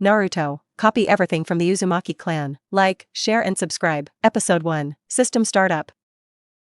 Naruto. Copy everything from the Uzumaki Clan. Like, share and subscribe. Episode 1. System Startup.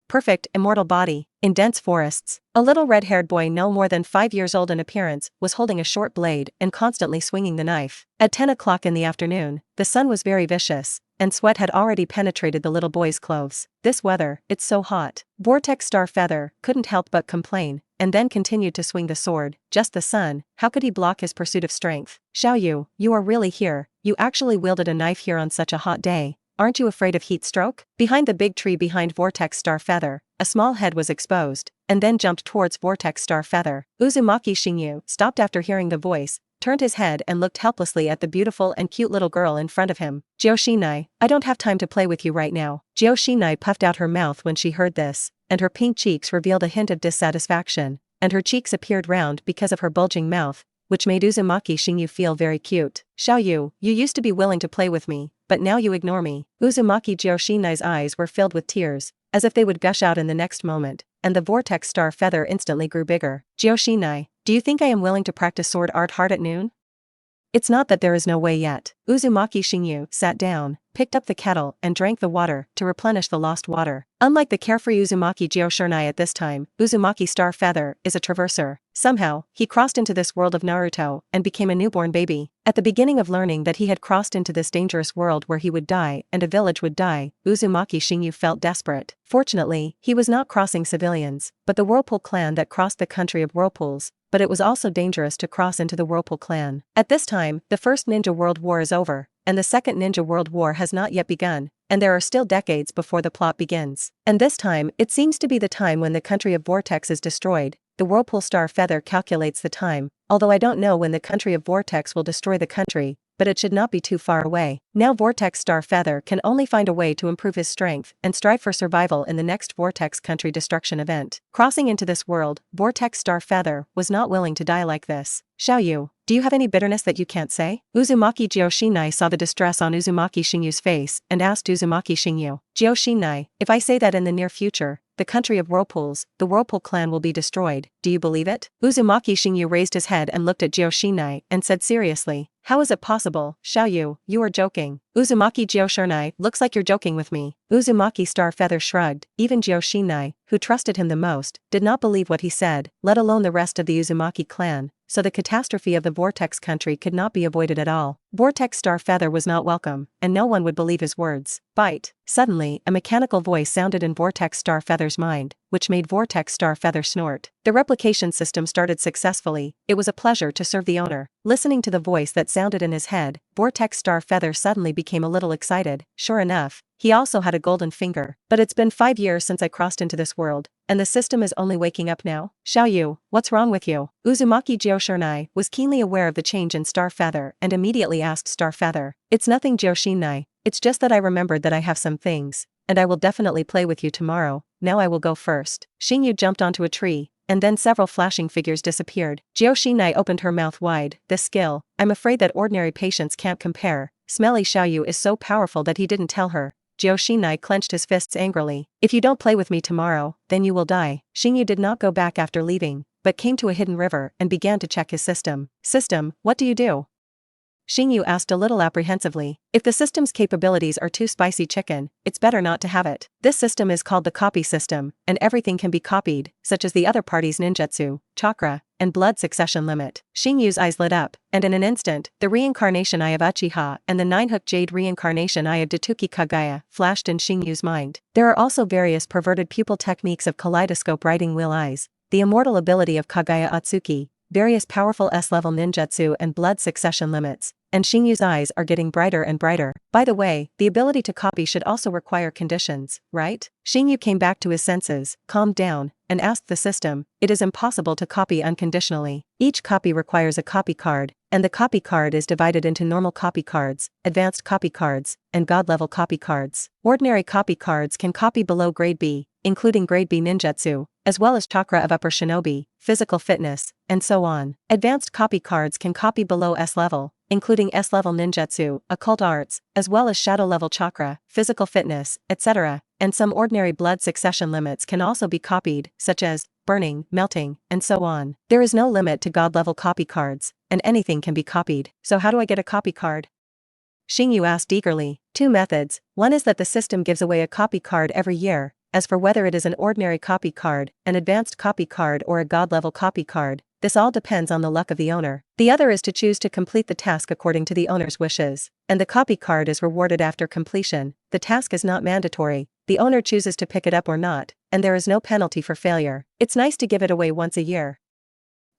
Perfect, immortal body. In dense forests, a little red-haired boy no more than 5 years old in appearance was holding a short blade and constantly swinging the knife. At 10 o'clock in the afternoon, the sun was very vicious, and sweat had already penetrated the little boy's clothes. This weather, it's so hot. Vortex Star Feather couldn't help but complain, and then continued to swing the sword. Just the sun, how could he block his pursuit of strength? Xiaoyu, you are really here. You actually wielded a knife here on such a hot day. Aren't you afraid of heat stroke? Behind the big tree behind Vortex Star Feather, a small head was exposed, and then jumped towards Vortex Star Feather. Uzumaki Xingyu stopped after hearing the voice, turned his head and looked helplessly at the beautiful and cute little girl in front of him. Kushina, I don't have time to play with you right now. Kushina puffed out her mouth when she heard this, and her pink cheeks revealed a hint of dissatisfaction, and her cheeks appeared round because of her bulging mouth, which made Uzumaki Xingyu feel very cute. Xiaoyu, you used to be willing to play with me, but now you ignore me. Uzumaki Kushina's eyes were filled with tears, as if they would gush out in the next moment, and the Vortex Star Feather instantly grew bigger. Kushina, do you think I am willing to practice sword art hard at noon? It's not that there is no way yet. Uzumaki Xingyu sat down, picked up the kettle and drank the water to replenish the lost water. Unlike the carefree Uzumaki Xingyu at this time, Uzumaki Star Feather is a traverser. Somehow, he crossed into this world of Naruto and became a newborn baby. At the beginning of learning that he had crossed into this dangerous world where he would die and a village would die, Uzumaki Xingyu felt desperate. Fortunately, he was not crossing civilians, but the Whirlpool clan that crossed the country of whirlpools, but it was also dangerous to cross into the Whirlpool clan. At this time, the First Ninja World War is over, and the Second Ninja World War has not yet begun, and there are still decades before the plot begins. And this time, it seems to be the time when the country of Vortex is destroyed. The Whirlpool Star Feather calculates the time, although I don't know when the country of Vortex will destroy the country, but it should not be too far away. Now Vortex Star Feather can only find a way to improve his strength and strive for survival in the next Vortex Country Destruction event. Crossing into this world, Vortex Star Feather was not willing to die like this. Xiaoyu, do you have any bitterness that you can't say? Uzumaki Kushina saw the distress on Uzumaki Xingyu's face and asked Uzumaki Xingyu, Kushina, if I say that in the near future, the country of whirlpools, the Whirlpool clan will be destroyed, do you believe it? Uzumaki Xingyu raised his head and looked at Kushina and said seriously, how is it possible, Xiaoyu, you are joking. Uzumaki Kushina, looks like you're joking with me. Uzumaki Star Feather shrugged. Even Kushina, who trusted him the most, did not believe what he said, let alone the rest of the Uzumaki clan, so the catastrophe of the Vortex country could not be avoided at all. Vortex Star Feather was not welcome, and no one would believe his words. Bite. Suddenly, a mechanical voice sounded in Vortex Star Feather's mind, which made Vortex Star Feather snort. The replication system started successfully. It was a pleasure to serve the owner. Listening to the voice that sounded in his head, Vortex Star Feather suddenly became a little excited. Sure enough, he also had a golden finger. But it's been 5 years since I crossed into this world, and the system is only waking up now. Xiaoyu, what's wrong with you? Uzumaki Kushina was keenly aware of the change in Star Feather and immediately asked Star Feather, it's nothing Kushina, it's just that I remembered that I have some things, and I will definitely play with you tomorrow. Now I will go first. Xingyu jumped onto a tree, and then several flashing figures disappeared. Kushina opened her mouth wide. This skill, I'm afraid that ordinary patience can't compare. Smelly Xiaoyu is so powerful that he didn't tell her. Kushina clenched his fists angrily. If you don't play with me tomorrow, then you will die. Xingyu did not go back after leaving, but came to a hidden river and began to check his system. System, what do you do? Xingyu asked a little apprehensively. If the system's capabilities are too spicy chicken, it's better not to have it. This system is called the copy system, and everything can be copied, such as the other party's ninjutsu, chakra, and blood succession limit. Xingyu's eyes lit up, and in an instant, the reincarnation eye of Uchiha and the 9-hook jade reincarnation eye of Datuki Kagaya flashed in Xingyu's mind. There are also various perverted pupil techniques of kaleidoscope riding wheel eyes, the immortal ability of Kagaya Atsuki, various powerful S-level ninjutsu and blood succession limits, and Xingyu's eyes are getting brighter and brighter. By the way, the ability to copy should also require conditions, right? Xingyu came back to his senses, calmed down, and asked the system, it is impossible to copy unconditionally. Each copy requires a copy card, and the copy card is divided into normal copy cards, advanced copy cards, and god-level copy cards. Ordinary copy cards can copy below grade B, including grade B ninjutsu, as well as chakra of upper shinobi, physical fitness, and so on. Advanced copy cards can copy below S level, including S-level ninjutsu, occult arts, as well as shadow-level chakra, physical fitness, etc., and some ordinary blood succession limits can also be copied, such as burning, melting, and so on. There is no limit to god-level copy cards, and anything can be copied. So how do I get a copy card? Xingyu asked eagerly. Two methods. One is that the system gives away a copy card every year. As for whether it is an ordinary copy card, an advanced copy card or a god-level copy card, this all depends on the luck of the owner. The other is to choose to complete the task according to the owner's wishes, and the copy card is rewarded after completion. The task is not mandatory, the owner chooses to pick it up or not, and there is no penalty for failure. It's nice to give it away once a year.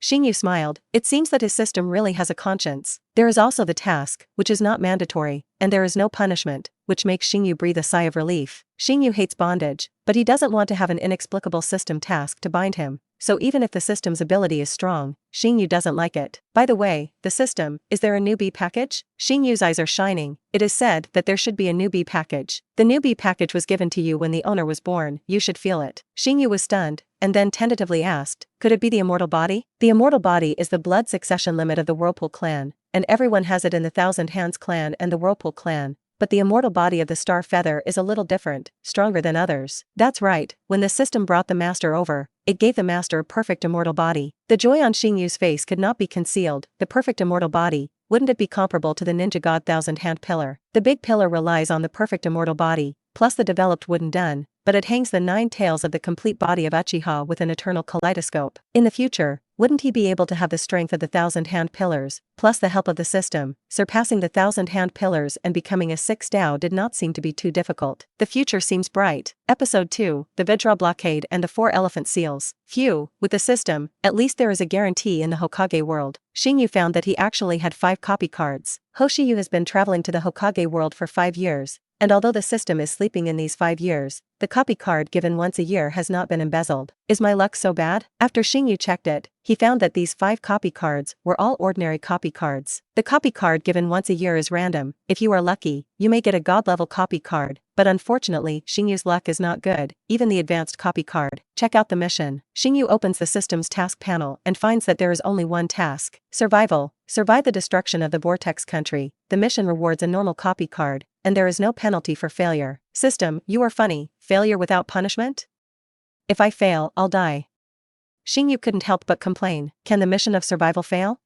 Xingyu smiled. It seems that his system really has a conscience. There is also the task, which is not mandatory, and there is no punishment, which makes Xingyu breathe a sigh of relief. Xingyu hates bondage, but he doesn't want to have an inexplicable system task to bind him. So even if the system's ability is strong, Xingyu doesn't like it. By the way, the system, is there a newbie package? Xingyu's eyes are shining. It is said that there should be a newbie package. The newbie package was given to you when the owner was born, you should feel it. Xingyu was stunned, and then tentatively asked, could it be the immortal body? The immortal body is the blood succession limit of the Whirlpool clan, and everyone has it in the Thousand Hands clan and the Whirlpool clan. But the immortal body of the Star Feather is a little different, stronger than others. That's right, when the system brought the master over, it gave the master a perfect immortal body. The joy on Xingyu's face could not be concealed. The perfect immortal body, wouldn't it be comparable to the ninja god Thousand Hand pillar? The big pillar relies on the perfect immortal body, plus the developed wooden dun, but it hangs the 9 tails of the complete body of Uchiha with an eternal kaleidoscope. In the future, wouldn't he be able to have the strength of the Thousand Hand pillars, plus the help of the system? Surpassing the Thousand Hand pillars and becoming a 6 Dao did not seem to be too difficult. The future seems bright. Episode 2, the Vidra blockade and the 4 elephant seals. Phew, with the system, at least there is a guarantee in the Hokage world. Xingyu found that he actually had 5 copy cards. Hoshiyu has been traveling to the Hokage world for 5 years, and although the system is sleeping in these 5 years, the copy card given once a year has not been embezzled. Is my luck so bad? After Xingyu checked it, he found that these 5 copy cards were all ordinary copy cards. The copy card given once a year is random. If you are lucky, you may get a god-level copy card, but unfortunately Xingyu's luck is not good, even the advanced copy card. Check out the mission. Xingyu opens the system's task panel and finds that there is only one task. Survival. Survive the destruction of the Vortex country. The mission rewards a normal copy card, and there is no penalty for failure. System, you are funny. Failure without punishment? If I fail, I'll die. Xingyu couldn't help but complain. Can the mission of survival fail?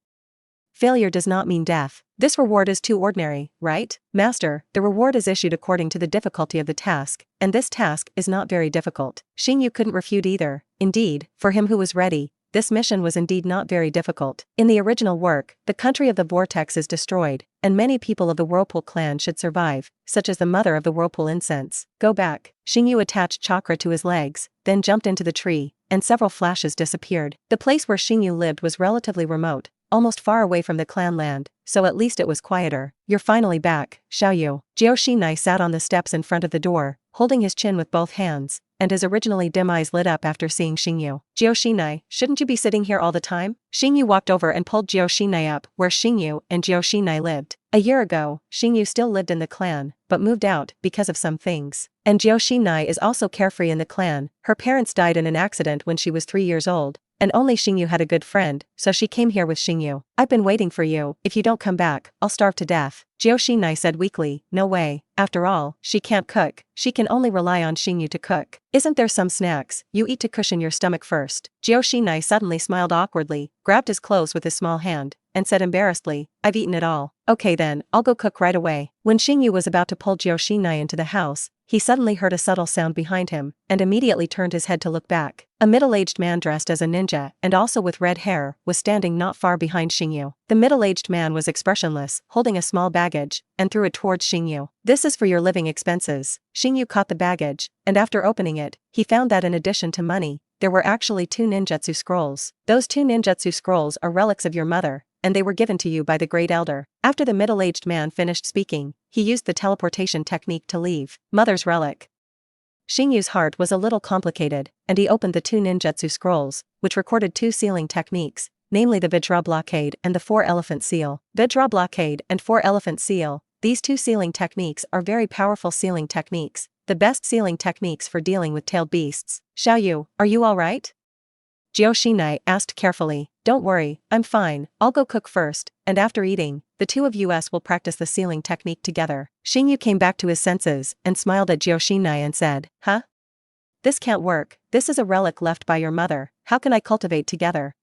Failure does not mean death. This reward is too ordinary, right? Master, the reward is issued according to the difficulty of the task, and this task is not very difficult. Xingyu couldn't refute either. Indeed, for him who was ready, this mission was indeed not very difficult. In the original work, the country of the Vortex is destroyed, and many people of the Whirlpool clan should survive, such as the mother of the Whirlpool incense. Go back. Xingyu attached Chakra to his legs, then jumped into the tree, and several flashes disappeared. The place where Xingyu lived was relatively remote, almost far away from the clan land, so at least it was quieter. You're finally back, Xiaoyu. Jiao sat on the steps in front of the door, holding his chin with both hands, and his originally dim eyes lit up after seeing Xingyu. Jiao, shouldn't you be sitting here all the time? Xingyu walked over and pulled Jiao up where Xingyu and Jiao lived. A year ago, Xingyu still lived in the clan, but moved out because of some things. And Jiao is also carefree in the clan. Her parents died in an accident when she was 3 years old, and only Xingyu had a good friend, so she came here with Xingyu. I've been waiting for you. If you don't come back, I'll starve to death. Jiao said weakly. No way. After all, she can't cook. She can only rely on Xingyu to cook. Isn't there some snacks you eat to cushion your stomach first? Jiao suddenly smiled awkwardly, grabbed his clothes with his small hand, and said embarrassedly, I've eaten it all. Okay then, I'll go cook right away. When Xingyu was about to pull Jiao into the house, he suddenly heard a subtle sound behind him, and immediately turned his head to look back. A middle-aged man dressed as a ninja, and also with red hair, was standing not far behind Xingyu. The middle-aged man was expressionless, holding a small baggage, and threw it towards Xingyu. This is for your living expenses. Xingyu caught the baggage, and after opening it, he found that in addition to money, there were actually 2 ninjutsu scrolls. Those 2 ninjutsu scrolls are relics of your mother, and they were given to you by the Great Elder. After the middle-aged man finished speaking, he used the teleportation technique to leave. Mother's relic. Xingyu's heart was a little complicated, and he opened the 2 ninjutsu scrolls, which recorded 2 sealing techniques, namely the Vidra blockade and the 4 elephant seal. Vidra blockade and 4 elephant seal. These 2 sealing techniques are very powerful sealing techniques, the best sealing techniques for dealing with tailed beasts. Xiaoyu, are you alright? Jiao asked carefully. Don't worry, I'm fine. I'll go cook first, and after eating, the 2 of us will practice the sealing technique together. Xingyu came back to his senses and smiled at Jiao and said, Huh? this can't work, this is a relic left by your mother, how can I cultivate together?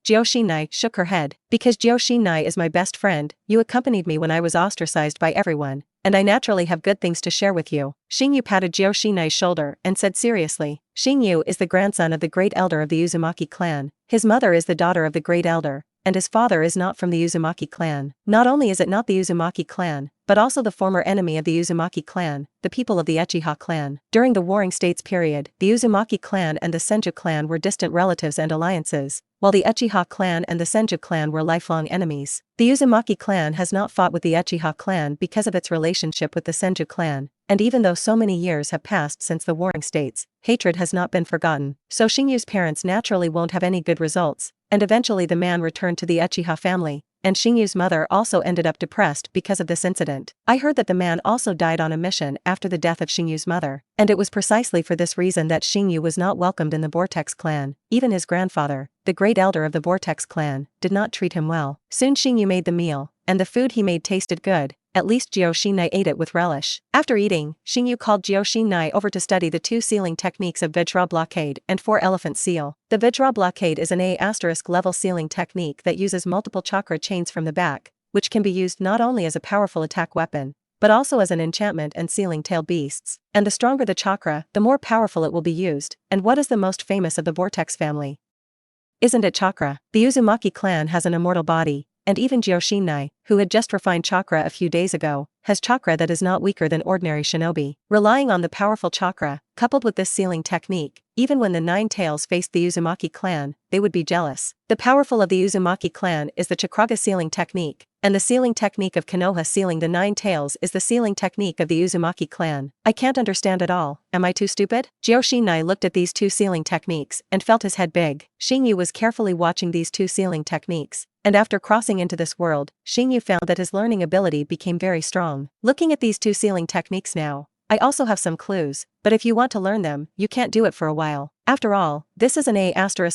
Xingyu shook her head. Because Xingyu is my best friend, you accompanied me when I was ostracized by everyone, and I naturally have good things to share with you. Xingyu patted Xingyu's shoulder and said seriously, Xingyu is the grandson of the great elder of the Uzumaki clan, his mother is the daughter of the great elder, and his father is not from the Uzumaki clan. Not only is it not the Uzumaki clan, but also the former enemy of the Uzumaki clan, the people of the Uchiha clan. During the Warring States period, the Uzumaki clan and the Senju clan were distant relatives and alliances, while the Uchiha clan and the Senju clan were lifelong enemies. The Uzumaki clan has not fought with the Uchiha clan because of its relationship with the Senju clan, and even though so many years have passed since the Warring States, hatred has not been forgotten. So Xingyu's parents naturally won't have any good results, and eventually the man returned to the Uchiha family, and Xingyu's mother also ended up depressed because of this incident. I heard that the man also died on a mission after the death of Xingyu's mother, and it was precisely for this reason that Xingyu was not welcomed in the Vortex clan. Even his grandfather, the great elder of the Vortex clan, did not treat him well. Soon Xingyu made the meal, and the food he made tasted good. At least Xingyu ate it with relish. After eating, Xingyu called Xingyu over to study the 2 sealing techniques of Vajra blockade and 4 elephant seal. The Vajra blockade is an A** level sealing technique that uses multiple chakra chains from the back, which can be used not only as a powerful attack weapon, but also as an enchantment and sealing tail beasts. And the stronger the chakra, the more powerful it will be used. And what is the most famous of the Vortex family? Isn't it Chakra? The Uzumaki clan has an immortal body, and even Xingyu, who had just refined chakra a few days ago, has chakra that is not weaker than ordinary shinobi. Relying on the powerful chakra, coupled with this sealing technique, even when the 9 tails faced the Uzumaki clan, they would be jealous. The powerful of the Uzumaki clan is the Chakra sealing technique, and the sealing technique of Konoha sealing the 9 tails is the sealing technique of the Uzumaki clan. I can't understand at all, am I too stupid? Xingyu looked at these 2 sealing techniques and felt his head big. Xingyu was carefully watching these 2 sealing techniques, and after crossing into this world, Xingyu found that his learning ability became very strong. Looking at these 2 sealing techniques now, I also have some clues, but if you want to learn them, you can't do it for a while. After all, this is an A**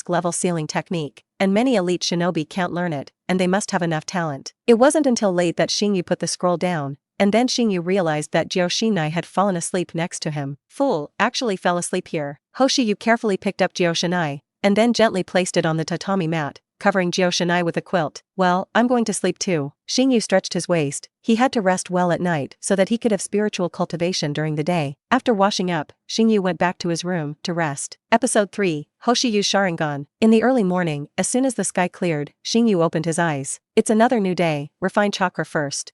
level sealing technique, and many elite shinobi can't learn it, and they must have enough talent. It wasn't until late that Xingyu put the scroll down, and then Xingyu realized that Xingyu had fallen asleep next to him. Fool, actually fell asleep here. Hoshiju carefully picked up Xingyu, and then gently placed it on the tatami mat, covering Xingyu with a quilt. Well, I'm going to sleep too. Xingyu stretched his waist. He had to rest well at night so that he could have spiritual cultivation during the day. After washing up, Xingyu went back to his room to rest. Episode 3, Hoshiyu's Sharingan. In the early morning, as soon as the sky cleared, Xingyu opened his eyes. It's another new day, refine chakra first.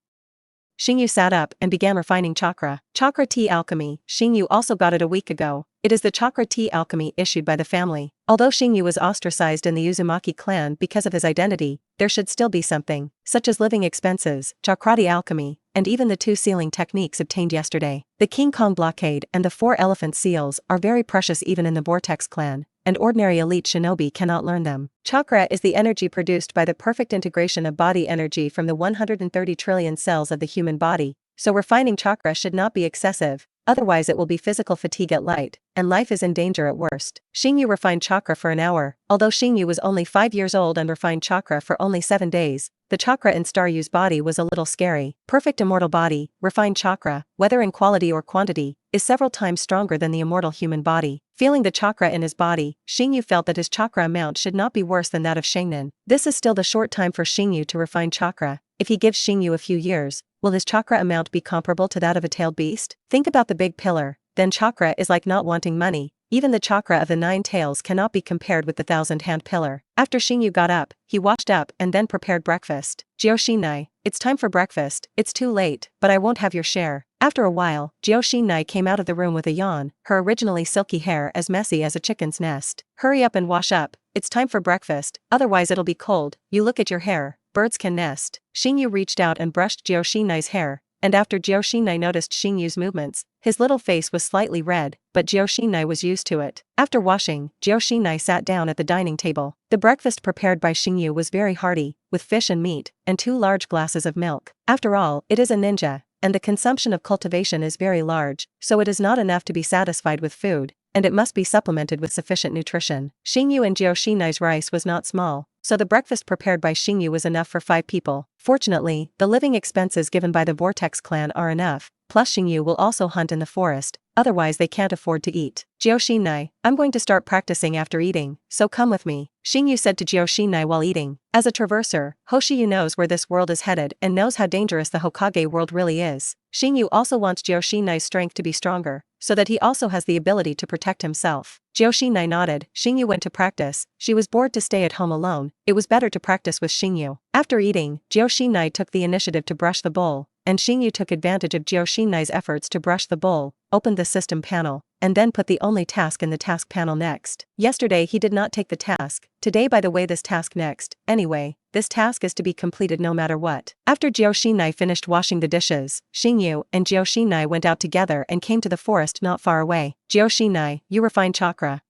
Xingyu sat up and began refining chakra. Chakra tea alchemy, Xingyu also got it a week ago. It is the chakra tea alchemy issued by the family. Although Xingyu was ostracized in the Uzumaki clan because of his identity, there should still be something, such as living expenses, chakrati alchemy, and even the 2 sealing techniques obtained yesterday. The King Kong blockade and the 4 elephant seals are very precious even in the Vortex clan, and ordinary elite shinobi cannot learn them. Chakra is the energy produced by the perfect integration of body energy from the 130 trillion cells of the human body, so refining chakra should not be excessive, otherwise it will be physical fatigue at light, and life is in danger at worst. Xingyu refined chakra for an hour. Although Xingyu was only 5 years old and refined chakra for only 7 days, the chakra in Staryu's body was a little scary. Perfect immortal body, refined chakra, whether in quality or quantity, is several times stronger than the immortal human body. Feeling the chakra in his body, Xingyu felt that his chakra amount should not be worse than that of Shengnan. This is still the short time for Xingyu to refine chakra. If he gives Xingyu a few years, will his chakra amount be comparable to that of a tailed beast? Think about the big pillar, then chakra is like not wanting money. Even the chakra of the 9 tails cannot be compared with the 1,000-hand pillar. After Xingyu got up, he washed up and then prepared breakfast. Xingyu, it's time for breakfast. It's too late, but I won't have your share. After a while, Xingyu came out of the room with a yawn, her originally silky hair as messy as a chicken's nest. Hurry up and wash up. It's time for breakfast, otherwise it'll be cold. You look at your hair. Birds can nest. Xingyu reached out and brushed Xingyu's hair, and after Xingyu noticed Xingyu's movements, his little face was slightly red, but Xingyu was used to it. After washing, Xingyu sat down at the dining table. The breakfast prepared by Xingyu was very hearty, with fish and meat, and 2 large glasses of milk. After all, it is a ninja, and the consumption of cultivation is very large, so it is not enough to be satisfied with food, and it must be supplemented with sufficient nutrition. Xingyu and Xingyu's rice was not small, so the breakfast prepared by Xingyu was enough for 5 people. Fortunately, the living expenses given by the Vortex clan are enough, plus Xingyu will also hunt in the forest, otherwise they can't afford to eat. Joshinai, I'm going to start practicing after eating, so come with me, Xingyu said to Joshinai while eating. As a traverser, Hoshiyu knows where this world is headed and knows how dangerous the Hokage world really is. Xingyu also wants Joshinai's strength to be stronger, so that he also has the ability to protect himself. Joshinai nodded. Xingyu went to practice. She was bored to stay at home alone. It was better to practice with Xingyu. After eating, Joshinai took the initiative to brush the bowl, and Xingyu took advantage of Joshinai's efforts to brush the bowl, opened the system panel, and then put the only task in the task panel next. Yesterday he did not take the task, today by the way this task next. Anyway, this task is to be completed no matter what. After Joshinai finished washing the dishes, Xingyu and Joshinai went out together and came to the forest not far away. Joshinai, you refine chakra,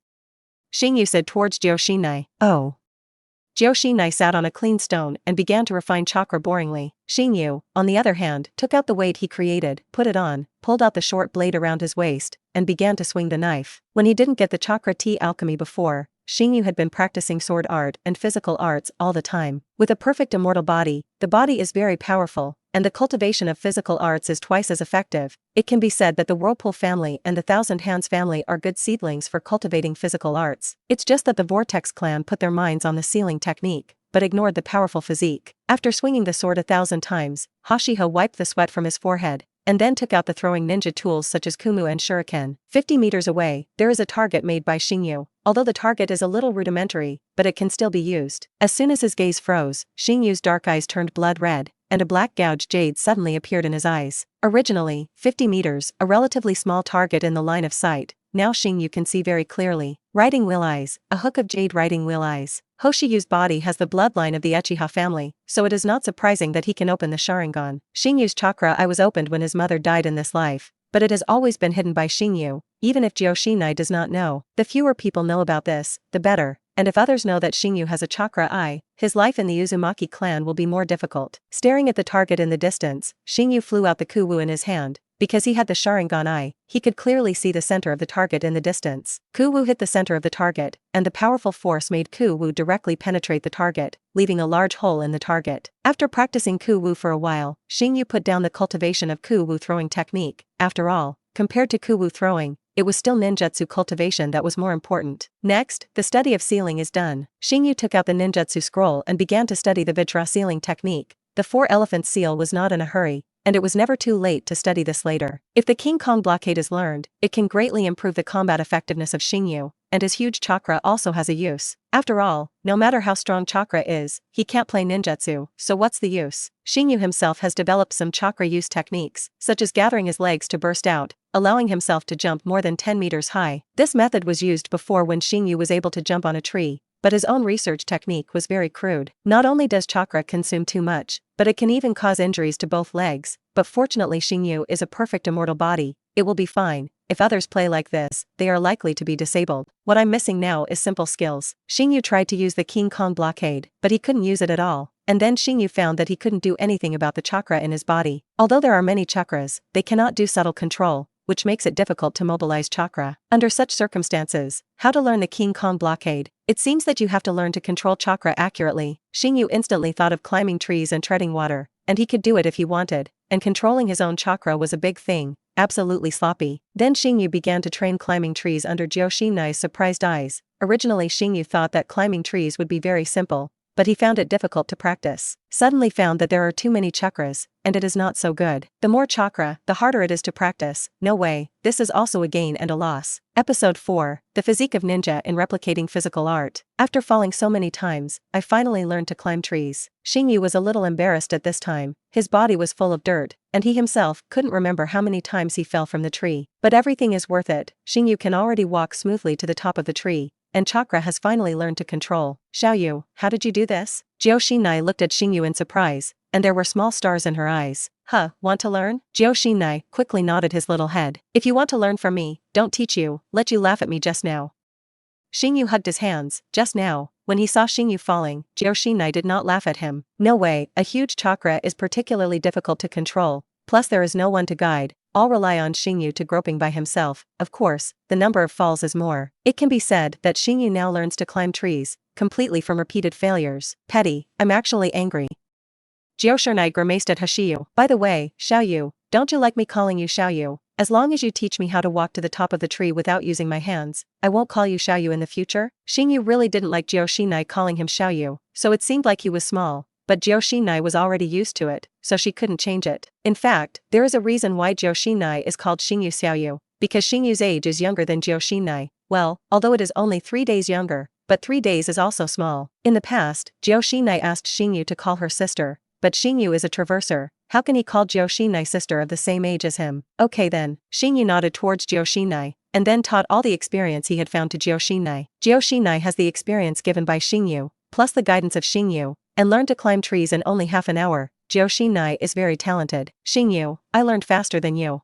Xingyu said towards Joshinai. Oh. Joshinai sat on a clean stone and began to refine chakra boringly. Xingyu, on the other hand, took out the weight he created, put it on, pulled out the short blade around his waist, and began to swing the knife. When he didn't get the chakra tea alchemy before, Xingyu had been practicing sword art and physical arts all the time. With a perfect immortal body, the body is very powerful, and the cultivation of physical arts is twice as effective. It can be said that the Whirlpool family and the Thousand Hands family are good seedlings for cultivating physical arts. It's just that the Vortex clan put their minds on the sealing technique, but ignored the powerful physique. After swinging the sword 1,000 times, Hashiho wiped the sweat from his forehead, and then took out the throwing ninja tools such as Kumu and Shuriken. 50 meters away, there is a target made by Xingyu. Although the target is a little rudimentary, but it can still be used. As soon as his gaze froze, Xingyu's dark eyes turned blood red, and a black gouged jade suddenly appeared in his eyes. Originally, 50 meters, a relatively small target in the line of sight, now Xingyu can see very clearly. Riding wheel eyes, a hook of jade riding wheel eyes. Hoshiyu's body has the bloodline of the Uchiha family, so it is not surprising that he can open the Sharingan. Xingyu's chakra eye was opened when his mother died in this life, but it has always been hidden by Xingyu, even if Joshinai does not know. The fewer people know about this, the better, and if others know that Xingyu has a chakra eye, his life in the Uzumaki clan will be more difficult. Staring at the target in the distance, Xingyu flew out the Kuwu in his hand. Because he had the Sharingan eye, he could clearly see the center of the target in the distance. Kuwu hit the center of the target, and the powerful force made Kuwu directly penetrate the target, leaving a large hole in the target. After practicing Kuwu for a while, Xingyu put down the cultivation of Kuwu throwing technique. After all, compared to Kuwu throwing, it was still ninjutsu cultivation that was more important. Next, the study of sealing is done. Xingyu took out the ninjutsu scroll and began to study the Vajra sealing technique. The 4-elephant seal was not in a hurry, and it was never too late to study this later. If the King Kong blockade is learned, it can greatly improve the combat effectiveness of Xingyu, and his huge chakra also has a use. After all, no matter how strong chakra is, he can't play ninjutsu, so what's the use? Xingyu himself has developed some chakra use techniques, such as gathering his legs to burst out, allowing himself to jump more than 10 meters high. This method was used before when Xingyu was able to jump on a tree, but his own research technique was very crude. Not only does chakra consume too much, but it can even cause injuries to both legs, but fortunately Xingyu is a perfect immortal body, it will be fine. If others play like this, they are likely to be disabled. What I'm missing now is simple skills. Xingyu tried to use the King Kong blockade, but he couldn't use it at all, and then Xingyu found that he couldn't do anything about the chakra in his body. Although there are many chakras, they cannot do subtle control, which makes it difficult to mobilize chakra. Under such circumstances, how to learn the King Kong blockade? It seems that you have to learn to control chakra accurately. Xingyu instantly thought of climbing trees and treading water, and he could do it if he wanted, and controlling his own chakra was a big thing, absolutely sloppy. Then Xingyu began to train climbing trees under Joshinai's surprised eyes. Originally Xingyu thought that climbing trees would be very simple, but he found it difficult to practice. Suddenly found that there are too many chakras, and it is not so good. The more chakra, the harder it is to practice. No way, this is also a gain and a loss. Episode 4, The Physique of Ninja in Replicating Physical Art. After falling so many times, I finally learned to climb trees. Xingyu was a little embarrassed at this time. His body was full of dirt, and he himself couldn't remember how many times he fell from the tree. But everything is worth it. Xingyu can already walk smoothly to the top of the tree, and chakra has finally learned to control. Xiaoyu, how did you do this? Joshinai looked at Xingyu in surprise, and there were small stars in her eyes. Want to learn? Joshinai quickly nodded his little head. If you want to learn from me, don't teach you, let you laugh at me just now. Xingyu hugged his hands. Just now, when he saw Xingyu falling, Joshinai did not laugh at him. No way, a huge chakra is particularly difficult to control, plus there is no one to guide. All rely on Xingyu to groping by himself. Of course, the number of falls is more. It can be said that Xingyu now learns to climb trees, completely from repeated failures. Petty, I'm actually angry. Joshinai grimaced at Hashiyu. By the way, Xiaoyu, don't you like me calling you Xiaoyu? As long as you teach me how to walk to the top of the tree without using my hands, I won't call you Xiaoyu in the future." Xingyu really didn't like Shinai calling him Xiaoyu, so it seemed like he was small, but Shinai was already used to it, so she couldn't change it. In fact, there is a reason why Shinai is called Xingyu Xiaoyu, because Xingyu's age is younger than Shinai. Well, although it is only 3 days younger, but 3 days is also small. In the past, Shinai asked Xingyu to call her sister, but Xingyu is a traverser. How can he call Shinai's sister of the same age as him? Okay then, Xingyu nodded towards Shinai, and then taught all the experience he had found to Shinai. Shinai has the experience given by Xingyu, plus the guidance of Xingyu, and learned to climb trees in only half an hour. Shinai is very talented. Xingyu, I learned faster than you,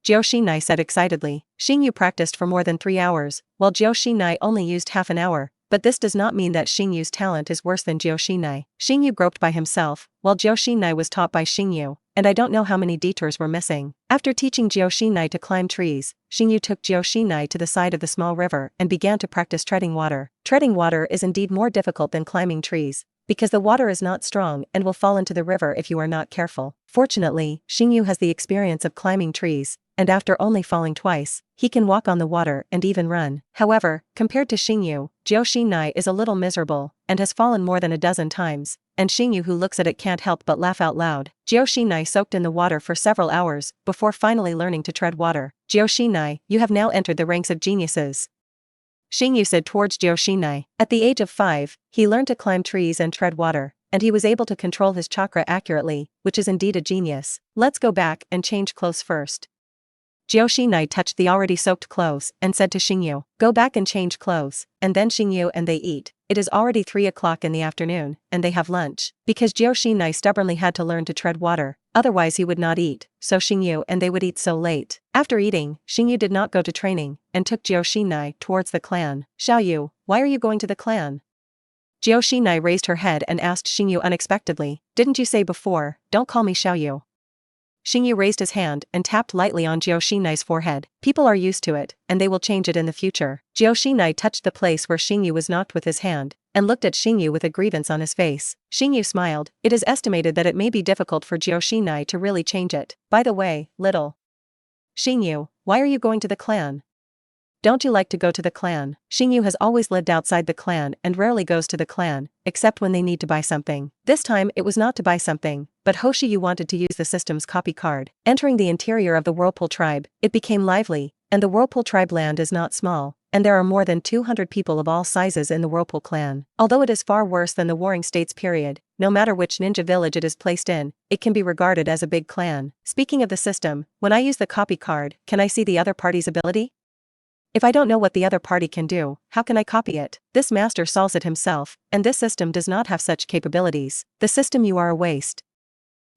Shinai said excitedly. Xingyu practiced for more than 3 hours, while Shinai only used half an hour, but this does not mean that Xingyu's talent is worse than Shinai. Xingyu groped by himself, while Shinai was taught by Xingyu, and I don't know how many detours were missing. After teaching Shinai to climb trees, Xingyu took Shinai to the side of the small river and began to practice treading water. Treading water is indeed more difficult than climbing trees, because the water is not strong and will fall into the river if you are not careful. Fortunately, Xingyu has the experience of climbing trees, and after only falling twice, he can walk on the water and even run. However, compared to Xingyu, Shinai is a little miserable, and has fallen more than a dozen times, and Xingyu who looks at it can't help but laugh out loud. Shinai soaked in the water for several hours, before finally learning to tread water. Shinai, you have now entered the ranks of geniuses, Xingyu said towards Shinai. At the age of 5, he learned to climb trees and tread water, and he was able to control his chakra accurately, which is indeed a genius. Let's go back and change clothes first. Shinai touched the already soaked clothes and said to Xingyu, "Go back and change clothes," and then Xingyu and they eat. It is already 3 o'clock in the afternoon, and they have lunch. Because Shinai stubbornly had to learn to tread water, otherwise he would not eat, so Xingyu and they would eat so late. After eating, Xingyu did not go to training, and took Shinai towards the clan. "Xiaoyu, why are you going to the clan?" Shinai raised her head and asked Xingyu unexpectedly, "Didn't you say before, don't call me Xiaoyu?" Xingyu raised his hand and tapped lightly on Shinai's forehead. People are used to it, and they will change it in the future. Shinai touched the place where Xingyu was knocked with his hand, and looked at Xingyu with a grievance on his face. Xingyu smiled. It is estimated that it may be difficult for Shinai to really change it. By the way, little Xingyu, why are you going to the clan? Don't you like to go to the clan? Xingyu has always lived outside the clan and rarely goes to the clan, except when they need to buy something. This time it was not to buy something, but Hoshiyu wanted to use the system's copy card. Entering the interior of the Whirlpool tribe, it became lively, and the Whirlpool tribe land is not small, and there are more than 200 people of all sizes in the Whirlpool clan. Although it is far worse than the Warring States period, no matter which ninja village it is placed in, it can be regarded as a big clan. Speaking of the system, when I use the copy card, can I see the other party's ability? If I don't know what the other party can do, how can I copy it? This master solves it himself, and this system does not have such capabilities. The system, you are a waste,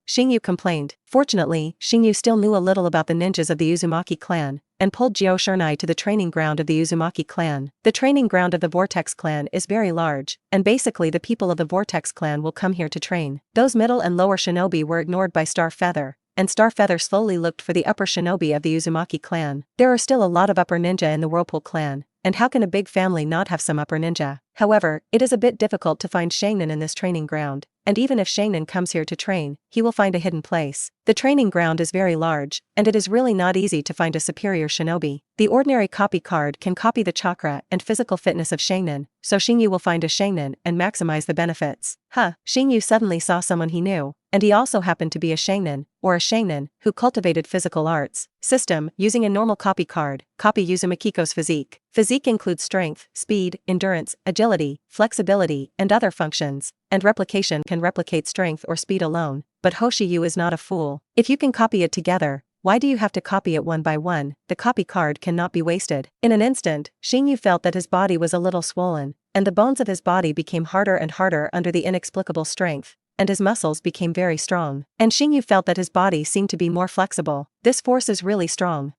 Xingyu complained. Fortunately, Xingyu still knew a little about the ninjas of the Uzumaki clan, and pulled Shinai to the training ground of the Uzumaki clan. The training ground of the Vortex clan is very large, and basically the people of the Vortex clan will come here to train. Those middle and lower shinobi were ignored by Starfeather, and Starfeather slowly looked for the upper shinobi of the Uzumaki clan. There are still a lot of upper ninja in the Whirlpool clan, and how can a big family not have some upper ninja? However, it is a bit difficult to find Sharingan in this training ground, and even if Sharingan comes here to train, he will find a hidden place. The training ground is very large, and it is really not easy to find a superior shinobi. The ordinary copy card can copy the chakra and physical fitness of Sharingan, so Xingyu will find a Sharingan and maximize the benefits. Xingyu suddenly saw someone he knew, and he also happened to be a Sharingan, who cultivated physical arts. System, using a normal copy card, copy Uzumaki physique. Physique includes strength, speed, endurance, agility, flexibility, and other functions, and replication can replicate strength or speed alone, but Hoshiyu is not a fool. If you can copy it together, why do you have to copy it one by one? The copy card cannot be wasted. In an instant, Xingyu felt that his body was a little swollen, and the bones of his body became harder and harder under the inexplicable strength, and his muscles became very strong. And Xingyu felt that his body seemed to be more flexible. This force is really strong.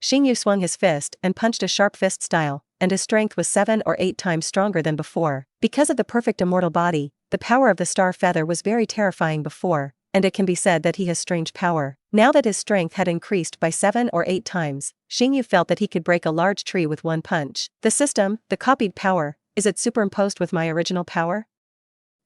Xingyu swung his fist and punched a sharp fist style, and his strength was 7 or 8 times stronger than before. Because of the perfect immortal body, the power of the star feather was very terrifying before, and it can be said that he has strange power. Now that his strength had increased by 7 or 8 times, Xingyu felt that he could break a large tree with one punch. The system, the copied power, is it superimposed with my original power?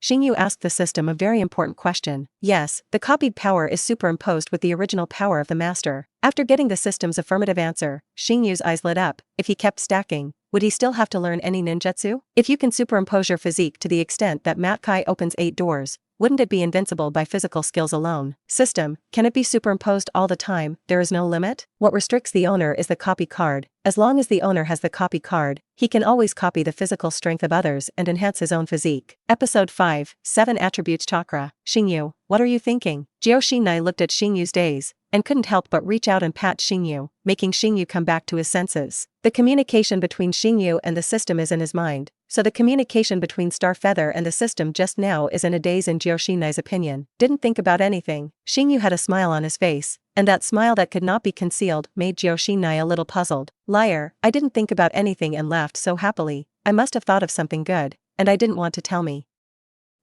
Xingyu asked the system a very important question. Yes, the copied power is superimposed with the original power of the master. After getting the system's affirmative answer, Xingyu's eyes lit up. If he kept stacking, would he still have to learn any ninjutsu? If you can superimpose your physique to the extent that Matkai opens 8 doors, wouldn't it be invincible by physical skills alone? System, can it be superimposed all the time? There is no limit? What restricts the owner is the copy card. As long as the owner has the copy card, he can always copy the physical strength of others and enhance his own physique. Episode 5, 7 Attributes Chakra. Xingyu, what are you thinking? Shinai looked at Xingyu's daze, and couldn't help but reach out and pat Xingyu, making Xingyu come back to his senses. The communication between Xingyu and the system is in his mind, so the communication between Starfeather and the system just now is in a daze in Shinai's opinion. Didn't think about anything. Xingyu had a smile on his face, and that smile that could not be concealed made Shinai a little puzzled. Liar, I didn't think about anything and laughed so happily. I must have thought of something good, and I didn't want to tell me.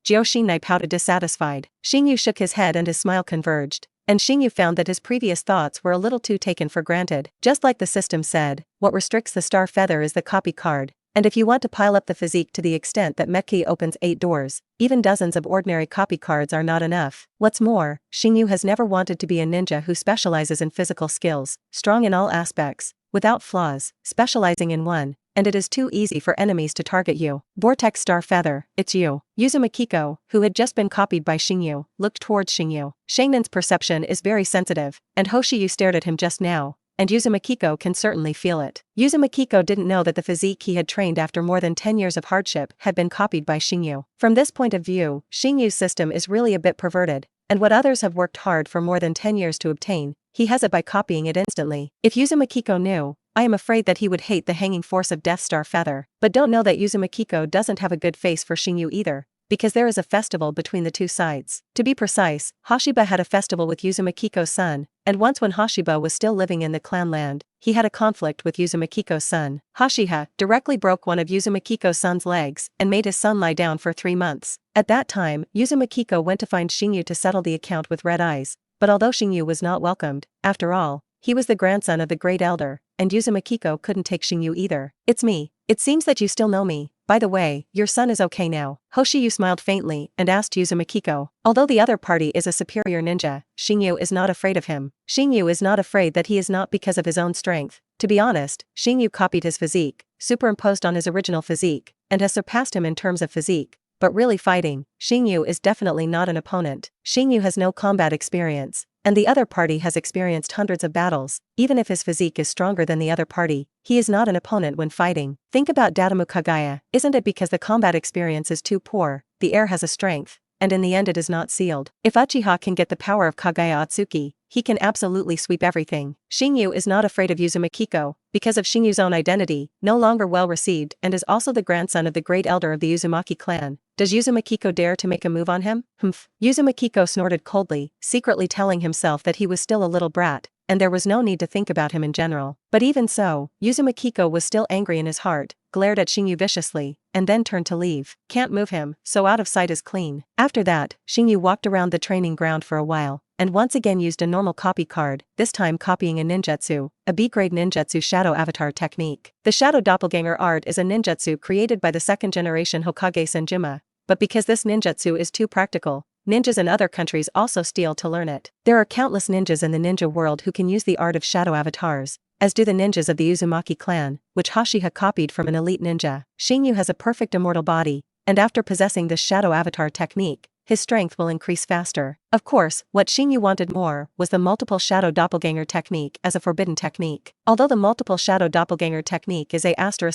Shinai pouted dissatisfied. Xingyu shook his head and his smile converged, and Xingyu found that his previous thoughts were a little too taken for granted. Just like the system said, what restricts the star feather is the copy card, and if you want to pile up the physique to the extent that Matkai opens 8 doors, even dozens of ordinary copy cards are not enough. What's more, Xingyu has never wanted to be a ninja who specializes in physical skills, strong in all aspects, without flaws, specializing in one, and it is too easy for enemies to target you. Vortex Star Feather, it's you. Uzumaki, who had just been copied by Xingyu, looked towards Xingyu. Shaman's perception is very sensitive, and Hoshiyu stared at him just now, and Uzumaki can certainly feel it. Uzumaki didn't know that the physique he had trained after more than 10 years of hardship had been copied by Xingyu. From this point of view, Xingyu's system is really a bit perverted, and what others have worked hard for more than 10 years to obtain, he has it by copying it instantly. If Uzumaki knew, I am afraid that he would hate the hanging force of Death Star Feather. But don't know that Uzumaki doesn't have a good face for Xingyu either, because there is a festival between the two sides. To be precise, Hashiba had a festival with Uzumaki son, and once when Hashiba was still living in the clan land, he had a conflict with Uzumaki son. Hashiha directly broke one of Uzumaki son's legs and made his son lie down for 3 months. At that time, Uzumaki went to find Xingyu to settle the account with red eyes, but although Xingyu was not welcomed, after all, he was the grandson of the Great Elder, and Uzumaki couldn't take Xingyu either. It's me. It seems that you still know me. By the way, your son is okay now. Hoshiyu smiled faintly and asked Uzumaki. Although the other party is a superior ninja, Xingyu is not afraid of him. Xingyu is not afraid that he is not because of his own strength. To be honest, Xingyu copied his physique, superimposed on his original physique, and has surpassed him in terms of physique. But really fighting, Xingyu is definitely not an opponent. Xingyu has no combat experience, and the other party has experienced hundreds of battles. Even if his physique is stronger than the other party, he is not an opponent when fighting. Think about Dadamu Kagaya. Isn't it because the combat experience is too poor, the heir has a strength, and in the end it is not sealed? If Uchiha can get the power of Kagaya Atsuki, he can absolutely sweep everything. Xingyu is not afraid of Uzumaki because of Xingyu's own identity, no longer well received, and is also the grandson of the great elder of the Uzumaki clan. Does Uzumaki dare to make a move on him? Humph. Uzumaki snorted coldly, secretly telling himself that he was still a little brat, and there was no need to think about him in general. But even so, Uzumaki was still angry in his heart, glared at Xingyu viciously, and then turned to leave. Can't move him, so out of sight is clean. After that, Xingyu walked around the training ground for a while, and once again used a normal copy card, this time copying a ninjutsu, a B-grade ninjutsu shadow avatar technique. The shadow doppelganger art is a ninjutsu created by the second generation Hokage Senjima, but because this ninjutsu is too practical, ninjas in other countries also steal to learn it. There are countless ninjas in the ninja world who can use the art of shadow avatars, as do the ninjas of the Uzumaki clan, which Hashiha copied from an elite ninja. Xingyu has a perfect immortal body, and after possessing this shadow avatar technique, his strength will increase faster. Of course, what Xingyu wanted more was the multiple shadow doppelganger technique as a forbidden technique. Although the multiple shadow doppelganger technique is a**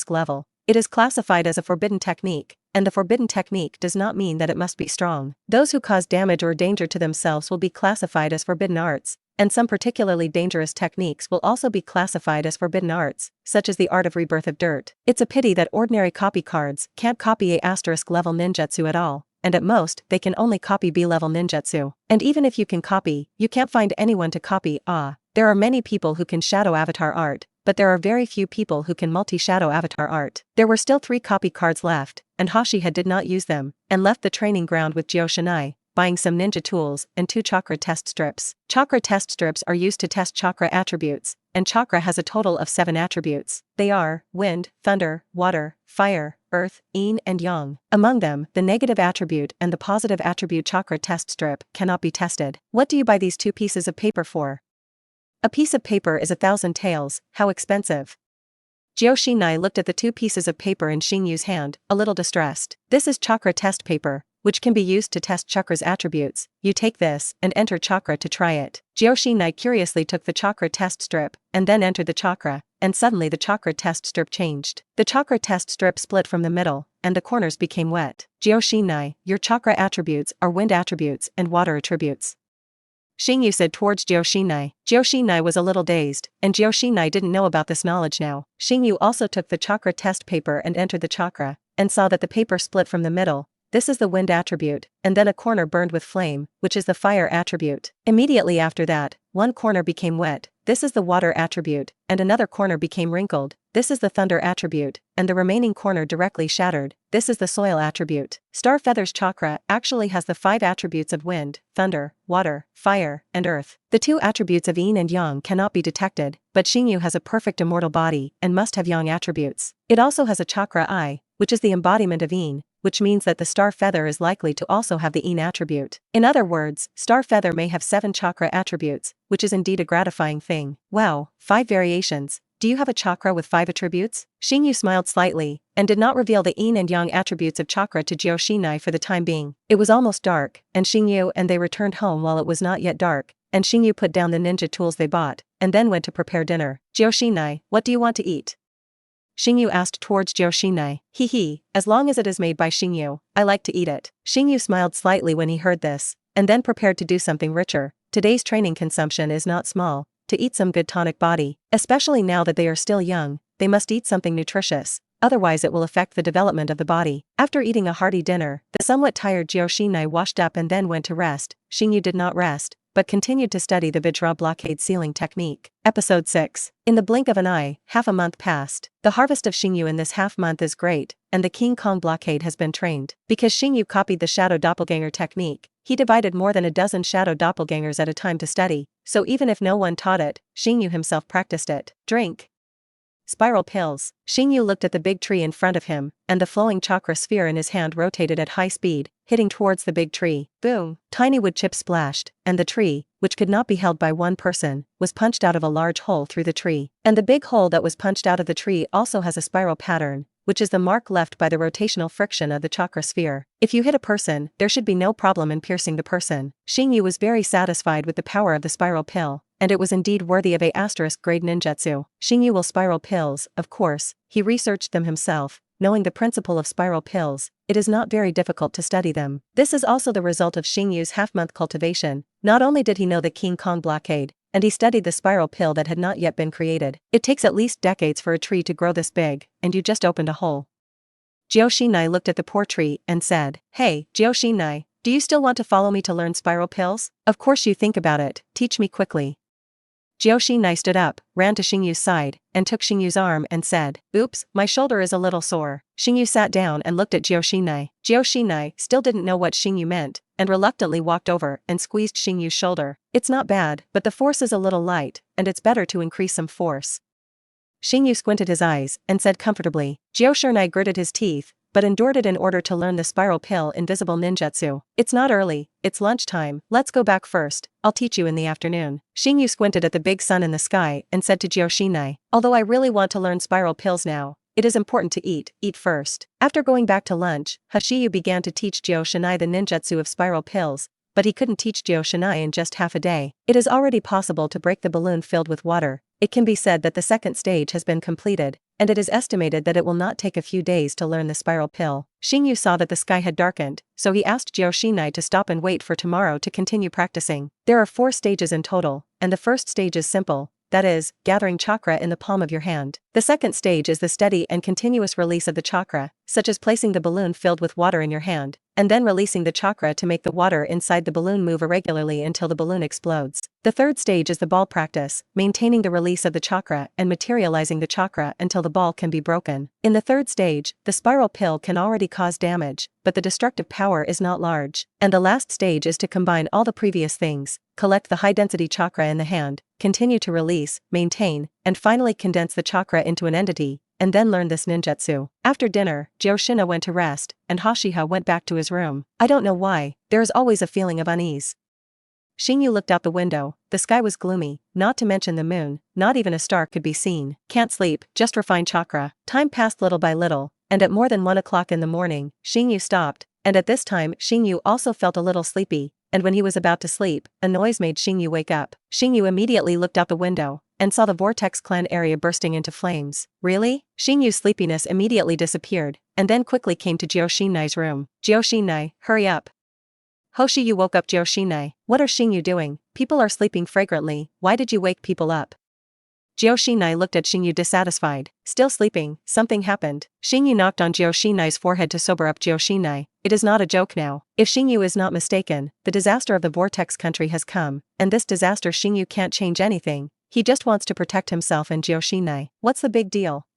level, it is classified as a forbidden technique, and the forbidden technique does not mean that it must be strong. Those who cause damage or danger to themselves will be classified as forbidden arts, and some particularly dangerous techniques will also be classified as forbidden arts, such as the art of rebirth of dirt. It's a pity that ordinary copy cards can't copy a** level ninjutsu at all, and at most, they can only copy B-level ninjutsu. And even if you can copy, you can't find anyone to copy. There are many people who can shadow avatar art, but there are very few people who can multi-shadow avatar art. There were still 3 copy cards left, and Hashiha did not use them, and left the training ground with Shinai, buying some ninja tools and 2 chakra test strips. Chakra test strips are used to test chakra attributes, and chakra has a total of 7 attributes. They are wind, thunder, water, fire, earth, yin and yang. Among them, the negative attribute and the positive attribute chakra test strip cannot be tested. What do you buy these 2 pieces of paper for? A piece of paper is 1,000 taels, how expensive? Shinai looked at the 2 pieces of paper in Xingyu's hand, a little distressed. This is chakra test paper, which can be used to test chakra's attributes. You take this and enter chakra to try it. Shinai curiously took the chakra test strip and then entered the chakra, and suddenly the chakra test strip changed. The chakra test strip split from the middle, and the corners became wet. Shinai, your chakra attributes are wind attributes and water attributes, Xingyu said towards Shinai. Shinai was a little dazed, and Shinai didn't know about this knowledge now. Xingyu also took the chakra test paper and entered the chakra, and saw that the paper split from the middle. This is the wind attribute, and then a corner burned with flame, which is the fire attribute. Immediately after that, one corner became wet. This is the water attribute, and another corner became wrinkled. This is the thunder attribute, and the remaining corner directly shattered. This is the soil attribute. Star Feather's chakra actually has the 5 attributes of wind, thunder, water, fire, and earth. The 2 attributes of yin and yang cannot be detected, but Xingyu has a perfect immortal body and must have yang attributes. It also has a chakra eye, which is the embodiment of yin, which means that the star feather is likely to also have the yin attribute. In other words, star feather may have 7 chakra attributes, which is indeed a gratifying thing. Wow, 5 variations. Do you have a chakra with 5 attributes? Xingyu smiled slightly, and did not reveal the yin and yang attributes of chakra to Shinai for the time being. It was almost dark, and Xingyu and they returned home while it was not yet dark, and Xingyu put down the ninja tools they bought, and then went to prepare dinner. Shinai, what do you want to eat? Xingyu asked towards Shinai. Hee, as long as it is made by Xingyu, I like to eat it. Xingyu smiled slightly when he heard this, and then prepared to do something richer. Today's training consumption is not small. To eat some good tonic body, especially now that they are still young, they must eat something nutritious, otherwise it will affect the development of the body. After eating a hearty dinner, the somewhat tired Shinai washed up and then went to rest. Xingyu did not rest, but continued to study the Vajra blockade sealing technique. Episode 6. In the blink of an eye, half a month passed. The harvest of Xingyu in this half-month is great, and the King Kong blockade has been trained. Because Xingyu copied the shadow doppelganger technique, he divided more than a dozen shadow doppelgangers at a time to study, so even if no one taught it, Xingyu himself practiced it. Drink. Spiral pills. Xingyu looked at the big tree in front of him, and the flowing chakra sphere in his hand rotated at high speed, hitting towards the big tree. Boom! Tiny wood chips splashed, and the tree, which could not be held by one person, was punched out of a large hole through the tree. And the big hole that was punched out of the tree also has a spiral pattern, which is the mark left by the rotational friction of the chakra sphere. If you hit a person, there should be no problem in piercing the person. Xingyu was very satisfied with the power of the spiral pill, and it was indeed worthy of A** grade ninjutsu. Xingyu will spiral pills, of course, he researched them himself. Knowing the principle of spiral pills, it is not very difficult to study them. This is also the result of Xingyu's half-month cultivation. Not only did he know the King Kong blockade, and he studied the spiral pill that had not yet been created. It takes at least decades for a tree to grow this big, and you just opened a hole. Shinai looked at the poor tree and said, Hey, Shinai, do you still want to follow me to learn spiral pills? Of course you think about it, teach me quickly. Shinai stood up, ran to Xingyu's side, and took Xingyu's arm and said, Oops, my shoulder is a little sore. Xingyu sat down and looked at Shinai. Shinai still didn't know what Xingyu meant, and reluctantly walked over and squeezed Xingyu's shoulder. It's not bad, but the force is a little light, and it's better to increase some force. Xingyu squinted his eyes and said comfortably. Shinai gritted his teeth, but endured it in order to learn the spiral pill invisible ninjutsu. It's not early, it's lunchtime, let's go back first, I'll teach you in the afternoon. Xingyu squinted at the big sun in the sky and said to Shinai, although I really want to learn spiral pills now, it is important to eat first. After going back to lunch, Hashiyu began to teach Shinai the ninjutsu of spiral pills, but he couldn't teach Shinai in just half a day. It is already possible to break the balloon filled with water. It can be said that the second stage has been completed, and it is estimated that it will not take a few days to learn the spiral pill. Xingyu saw that the sky had darkened, so he asked Shinai to stop and wait for tomorrow to continue practicing. There are 4 stages in total, and the first stage is simple, that is, gathering chakra in the palm of your hand. The second stage is the steady and continuous release of the chakra, such as placing the balloon filled with water in your hand, and then releasing the chakra to make the water inside the balloon move irregularly until the balloon explodes. The third stage is the ball practice, maintaining the release of the chakra and materializing the chakra until the ball can be broken. In the third stage, the spiral pill can already cause damage, but the destructive power is not large. And the last stage is to combine all the previous things, collect the high-density chakra in the hand, continue to release, maintain, and finally condense the chakra into an entity, and then learn this ninjutsu. After dinner, Kushina went to rest, and Hashiha went back to his room. I don't know why, there is always a feeling of unease. Xingyu looked out the window. The sky was gloomy, not to mention the moon, not even a star could be seen. Can't sleep, just refine chakra. Time passed little by little, and at more than 1 o'clock in the morning, Xingyu stopped, and at this time Xingyu also felt a little sleepy, and when he was about to sleep, a noise made Xingyu wake up. Xingyu immediately looked out the window, and saw the Vortex Clan area bursting into flames. Really? Xingyu's sleepiness immediately disappeared, and then quickly came to Joshinai's room. Joshinai, hurry up. Hoshiyu woke up Joshinai. What are Xingyu doing? People are sleeping fragrantly, why did you wake people up? Joshinai looked at Xingyu dissatisfied. Still sleeping, something happened. Xingyu knocked on Joshinai's forehead to sober up Joshinai. It is not a joke now. If Xingyu is not mistaken, the disaster of the Vortex country has come, and this disaster Xingyu can't change anything. He just wants to protect himself and Joshinai. What's the big deal?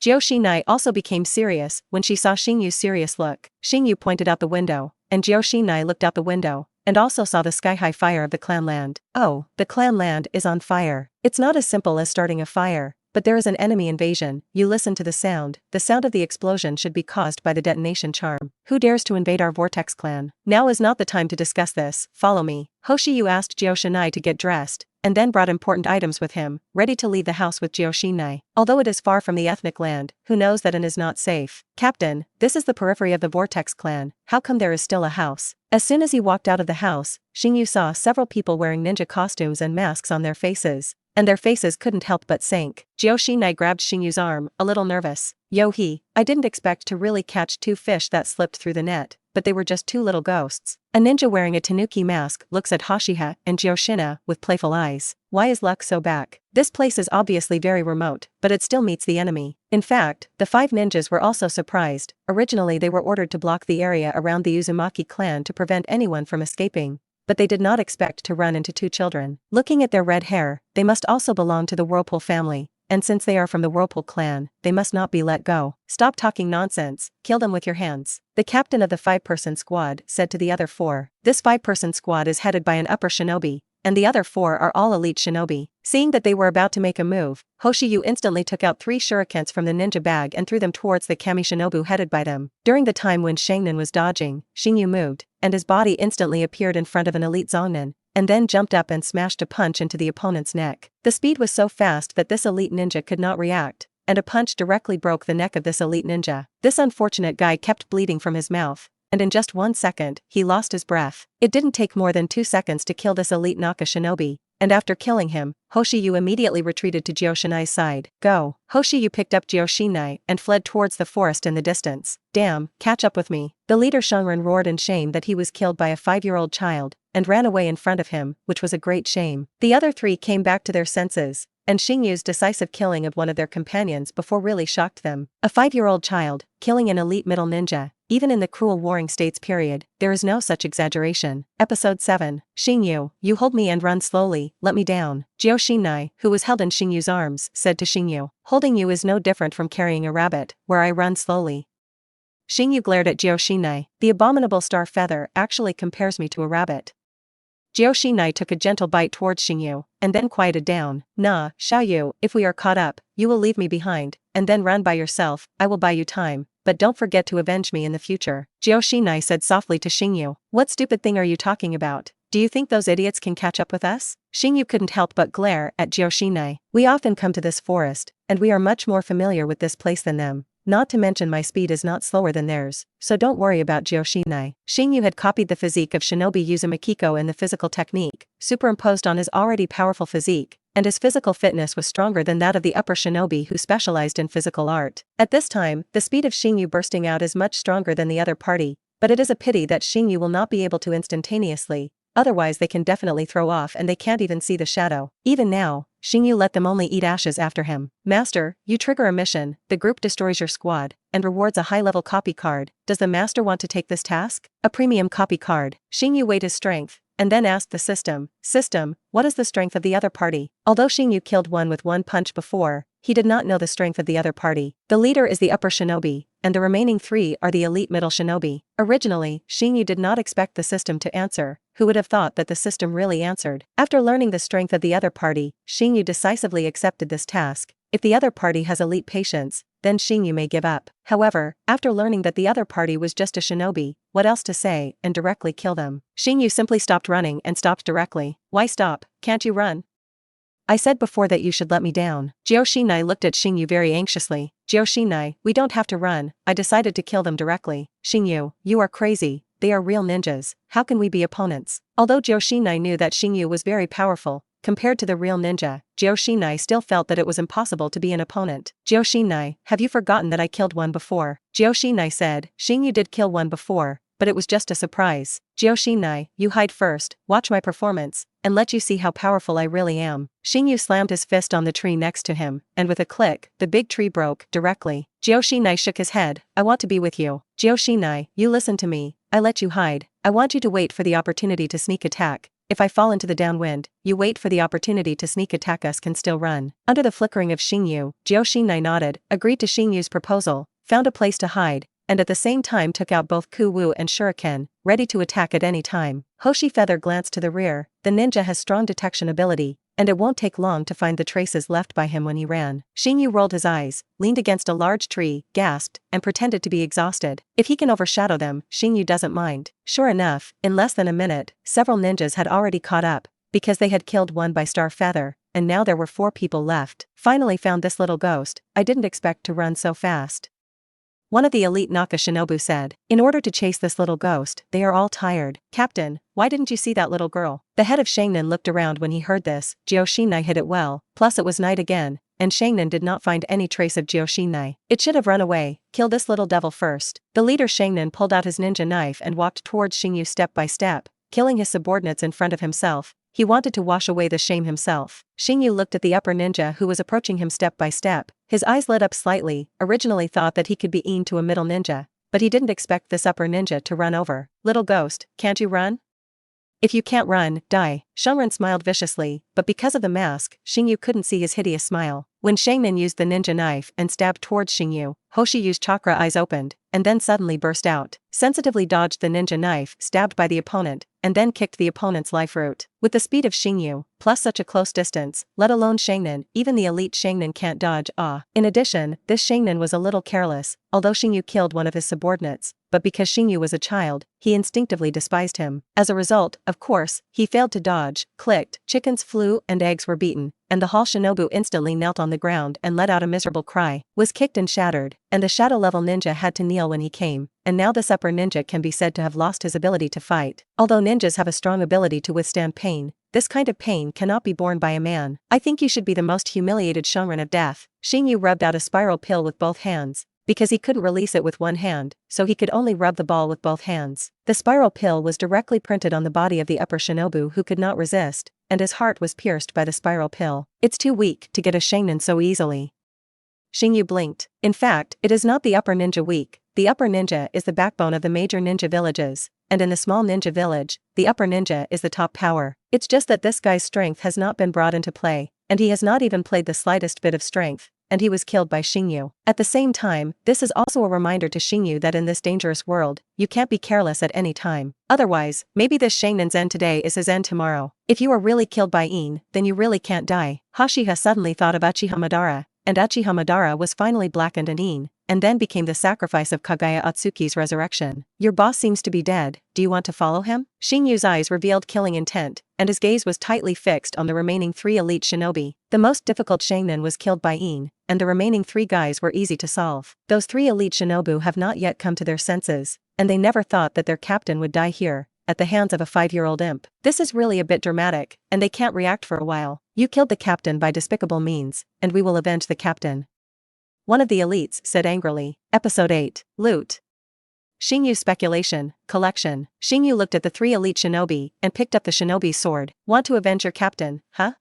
Joshinai also became serious when she saw Xingyu's serious look. Xingyu pointed out the window, and Joshinai looked out the window, and also saw the sky-high fire of the clan land. Oh, the clan land is on fire. It's not as simple as starting a fire, but there is an enemy invasion. You listen to the sound of the explosion should be caused by the detonation charm. Who dares to invade our Vortex clan? Now is not the time to discuss this, follow me. Hoshiyu asked Joshinai to get dressed, and then brought important items with him, ready to leave the house with Joshinai. Although it is far from the ethnic land, who knows that it is not safe? Captain, this is the periphery of the Vortex clan, how come there is still a house? As soon as he walked out of the house, Xingyu saw several people wearing ninja costumes and masks on their faces, and their faces couldn't help but sink. Joshinai grabbed Xingyu's arm, a little nervous. Yo-he, I didn't expect to really catch 2 fish that slipped through the net, but they were just 2 little ghosts. A ninja wearing a tanuki mask looks at Hashiha and Kushina with playful eyes. Why is luck so back? This place is obviously very remote, but it still meets the enemy. In fact, the 5 ninjas were also surprised. Originally they were ordered to block the area around the Uzumaki clan to prevent anyone from escaping, but they did not expect to run into 2 children. Looking at their red hair, they must also belong to the Whirlpool family, and since they are from the Whirlpool clan, they must not be let go. Stop talking nonsense, kill them with your hands. The captain of the 5-person squad said to the other 4. This 5-person squad is headed by an upper shinobi, and the other 4 are all elite shinobi. Seeing that they were about to make a move, Hoshiyu instantly took out 3 shurikens from the ninja bag and threw them towards the kami shinobu headed by them. During the time when Shangnan was dodging, Xingyu moved, and his body instantly appeared in front of an elite zongnan, and then jumped up and smashed a punch into the opponent's neck. The speed was so fast that this elite ninja could not react, and a punch directly broke the neck of this elite ninja. This unfortunate guy kept bleeding from his mouth, and in just 1 second, he lost his breath. It didn't take more than 2 seconds to kill this elite Naka shinobi, and after killing him, Hoshiyu immediately retreated to Joshinai's side. Go! Hoshiyu picked up Joshinai and fled towards the forest in the distance. Damn, catch up with me. The leader Shunran roared in shame that he was killed by a 5-year-old child, and ran away in front of him, which was a great shame. The other 3 came back to their senses, and Xingyu's decisive killing of one of their companions before really shocked them. A 5-year-old child, killing an elite middle ninja. Even in the cruel warring states period, there is no such exaggeration. Episode 7. Xingyu, you hold me and run slowly, let me down. Joshinai, who was held in Xingyu's arms, said to Xingyu, holding you is no different from carrying a rabbit, where I run slowly. Xingyu glared at Joshinai. The abominable star feather actually compares me to a rabbit. Joshinai took a gentle bite towards Xingyu, and then quieted down. Nah, Xiaoyu, if we are caught up, you will leave me behind, and then run by yourself, I will buy you time, but don't forget to avenge me in the future. Joshinai said softly to Xingyu. What stupid thing are you talking about? Do you think those idiots can catch up with us? Xingyu couldn't help but glare at Joshinai. We often come to this forest, and we are much more familiar with this place than them. Not to mention my speed is not slower than theirs, so don't worry about Joshinai. Xingyu had copied the physique of Shinobi Uzumaki in the physical technique, superimposed on his already powerful physique, and his physical fitness was stronger than that of the upper shinobi who specialized in physical art. At this time, the speed of Xingyu bursting out is much stronger than the other party, but it is a pity that Xingyu will not be able to instantaneously, otherwise they can definitely throw off and they can't even see the shadow. Even now, Xingyu let them only eat ashes after him. Master, you trigger a mission, the group destroys your squad, and rewards a high-level copy card. Does the master want to take this task? A premium copy card. Xingyu weighed his strength, and then asked the system, what is the strength of the other party? Although Xingyu killed one with one punch before, he did not know the strength of the other party. The leader is the upper shinobi, and the remaining 3 are the elite middle shinobi. Originally, Xingyu did not expect the system to answer. Who would have thought that the system really answered? After learning the strength of the other party, Xingyu decisively accepted this task. If the other party has elite patience, then Xingyu may give up. However, after learning that the other party was just a shinobi, what else to say, and directly kill them? Xingyu simply stopped running and stopped directly. Why stop? Can't you run? I said before that you should let me down. Shinai looked at Xingyu very anxiously. Shinai, we don't have to run, I decided to kill them directly. Xingyu, you are crazy, they are real ninjas, how can we be opponents? Although Shinai knew that Xingyu was very powerful, compared to the real ninja, Shinai still felt that it was impossible to be an opponent. Shinai, have you forgotten that I killed one before? Shinai said, Xingyu did kill one before, but it was just a surprise. Shinai, you hide first, watch my performance, and let you see how powerful I really am. Xingyu slammed his fist on the tree next to him, and with a click, the big tree broke, directly. Shinai shook his head, I want to be with you. Shinai, you listen to me, I let you hide, I want you to wait for the opportunity to sneak attack. If I fall into the downwind, you wait for the opportunity to sneak attack us can still run. Under the flickering of Xingyu, Shinai nodded, agreed to Xingyu's proposal, found a place to hide, and at the same time took out both Ku-Wu and Shuriken, ready to attack at any time. Hoshi Feather glanced to the rear, the ninja has strong detection ability, and it won't take long to find the traces left by him when he ran. Xingyu rolled his eyes, leaned against a large tree, gasped, and pretended to be exhausted. If he can overshadow them, Xingyu doesn't mind. Sure enough, in less than a minute, several ninjas had already caught up, because they had killed one by Star Feather, and now there were 4 people left. Finally found this little ghost, I didn't expect to run so fast. One of the elite Naka Shinobu said, in order to chase this little ghost, they are all tired. Captain, why didn't you see that little girl? The head of Shangnan looked around when he heard this. Shinai hid it well, plus it was night again, and Shangnan did not find any trace of Shinai. It should have run away, kill this little devil first. The leader Shangnan pulled out his ninja knife and walked towards Xingyu step by step, killing his subordinates in front of himself. He wanted to wash away the shame himself. Xingyu looked at the upper ninja who was approaching him step by step. His eyes lit up slightly, originally thought that he could be to a middle ninja, but he didn't expect this upper ninja to run over. Little ghost, can't you run? If you can't run, die. Shunran smiled viciously, but because of the mask, Xingyu couldn't see his hideous smile. When Shangnan used the ninja knife and stabbed towards Xingyu, Hoshi used chakra eyes opened, and then suddenly burst out, sensitively dodged the ninja knife stabbed by the opponent, and then kicked the opponent's life root. With the speed of Xingyu, plus such a close distance, let alone Shangnan, even the elite Shangnan can't dodge. In addition, this Shangnan was a little careless, although Xingyu killed one of his subordinates, but because Xingyu was a child, he instinctively despised him. As a result, of course, he failed to dodge, clicked, chickens flew and eggs were beaten, and the hall shinobu instantly knelt on the ground and let out a miserable cry, was kicked and shattered, and the shadow level ninja had to kneel when he came, and now this upper ninja can be said to have lost his ability to fight. Although ninjas have a strong ability to withstand pain, this kind of pain cannot be borne by a man. I think you should be the most humiliated Shunran of death. Xingyu rubbed out a spiral pill with both hands, because he couldn't release it with one hand, so he could only rub the ball with both hands. The spiral pill was directly printed on the body of the upper shinobu who could not resist, and his heart was pierced by the spiral pill. It's too weak to get a Shangnan so easily. Xingyu blinked. In fact, it is not the upper ninja weak, the upper ninja is the backbone of the major ninja villages, and in the small ninja village, the upper ninja is the top power. It's just that this guy's strength has not been brought into play, and he has not even played the slightest bit of strength, and he was killed by Xingyu. At the same time, this is also a reminder to Xingyu that in this dangerous world, you can't be careless at any time. Otherwise, maybe this Shangnan's end today is his end tomorrow. If you are really killed by then you really can't die. Hashiha suddenly thought of Uchiha Madara, and Uchiha Madara was finally blackened and then became the sacrifice of Kagaya Atsuki's resurrection. Your boss seems to be dead, do you want to follow him? Xingyu's eyes revealed killing intent, and his gaze was tightly fixed on the remaining 3 elite shinobi. The most difficult Shangnan was killed by and the remaining 3 guys were easy to solve. Those 3 elite shinobu have not yet come to their senses, and they never thought that their captain would die here, at the hands of a 5-year-old imp. This is really a bit dramatic, and they can't react for a while. You killed the captain by despicable means, and we will avenge the captain. One of the elites said angrily. Episode 8. Loot. Xingyu's speculation, collection. Xingyu looked at the 3 elite shinobi and picked up the shinobi's sword. Want to avenge your captain, huh?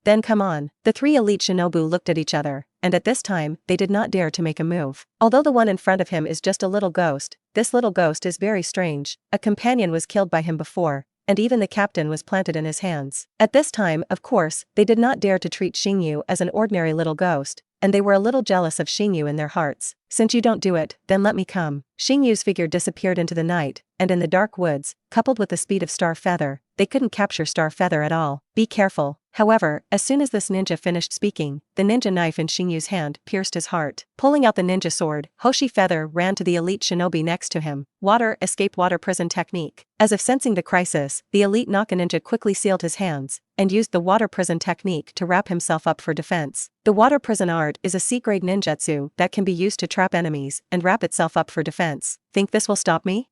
Then come on. The 3 elite shinobu looked at each other, and at this time, they did not dare to make a move. Although the one in front of him is just a little ghost, this little ghost is very strange. A companion was killed by him before, and even the captain was planted in his hands. At this time, of course, they did not dare to treat Xingyu as an ordinary little ghost, and they were a little jealous of Xingyu in their hearts. Since you don't do it, then let me come. Xingyu's figure disappeared into the night, and in the dark woods, coupled with the speed of Star Feather, they couldn't capture Star Feather at all. Be careful. However, as soon as this ninja finished speaking, the ninja knife in Xingyu's hand pierced his heart. Pulling out the ninja sword, Hoshi Feather ran to the elite shinobi next to him. Water escape water prison technique. As if sensing the crisis, the elite Naka ninja quickly sealed his hands and used the water prison technique to wrap himself up for defense. The water prison art is a C-grade ninjutsu that can be used to trap enemies and wrap itself up for defense. Think this will stop me?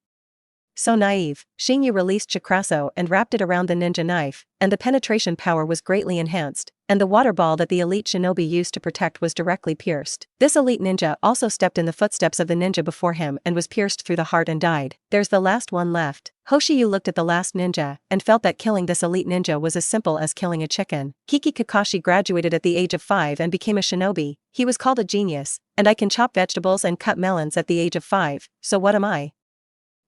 So naive. Xingyu released Chakra and wrapped it around the ninja knife, and the penetration power was greatly enhanced, and the water ball that the elite shinobi used to protect was directly pierced. This elite ninja also stepped in the footsteps of the ninja before him and was pierced through the heart and died. There's the last one left. Hoshiyu looked at the last ninja and felt that killing this elite ninja was as simple as killing a chicken. Kiki Kakashi graduated at the age of 5 and became a shinobi. He was called a genius, and I can chop vegetables and cut melons at the age of 5, so what am I?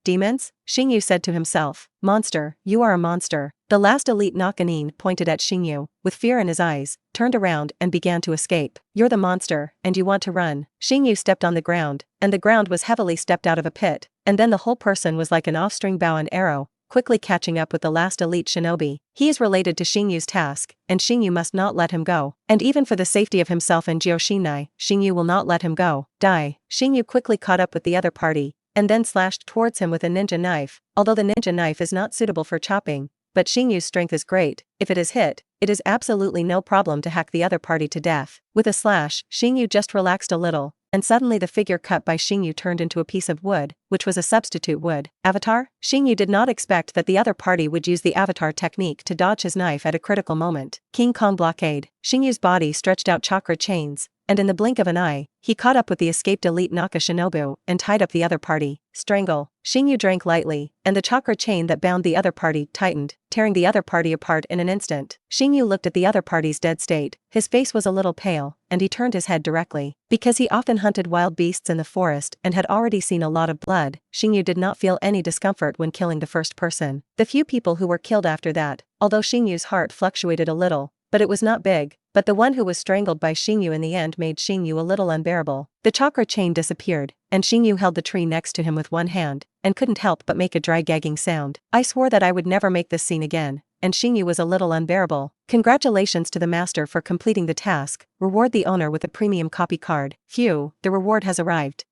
Demons? Xingyu said to himself. Monster, you are a monster. The last elite Nakanin pointed at Xingyu, with fear in his eyes, turned around and began to escape. You're the monster, and you want to run. Xingyu stepped on the ground, and the ground was heavily stepped out of a pit, and then the whole person was like an offstring bow and arrow, quickly catching up with the last elite shinobi. He is related to Xingyu's task, and Xingyu must not let him go. And even for the safety of himself and Jioshinai, Xingyu will not let him go. Die. Xingyu quickly caught up with the other party, and then slashed towards him with a ninja knife, although the ninja knife is not suitable for chopping, but Xingyu's strength is great. If it is hit, it is absolutely no problem to hack the other party to death. With a slash, Xingyu just relaxed a little, and suddenly the figure cut by Xingyu turned into a piece of wood, which was a substitute wood. Avatar? Xingyu did not expect that the other party would use the avatar technique to dodge his knife at a critical moment. King Kong blockade. Xingyu's body stretched out chakra chains, and in the blink of an eye, he caught up with the escaped elite Naka shinobu and tied up the other party. Strangle. Xingyu drank lightly, and the chakra chain that bound the other party tightened, tearing the other party apart in an instant. Xingyu looked at the other party's dead state. His face was a little pale, and he turned his head directly. Because he often hunted wild beasts in the forest and had already seen a lot of blood, Xingyu did not feel any discomfort when killing the first person. The few people who were killed after that, although Xingyu's heart fluctuated a little, but it was not big, but the one who was strangled by Xingyu in the end made Xingyu a little unbearable. The chakra chain disappeared, and Xingyu held the tree next to him with one hand, and couldn't help but make a dry gagging sound. I swore that I would never make this scene again, and Xingyu was a little unbearable. Congratulations to the master for completing the task. Reward the owner with a premium copy card. Phew, the reward has arrived.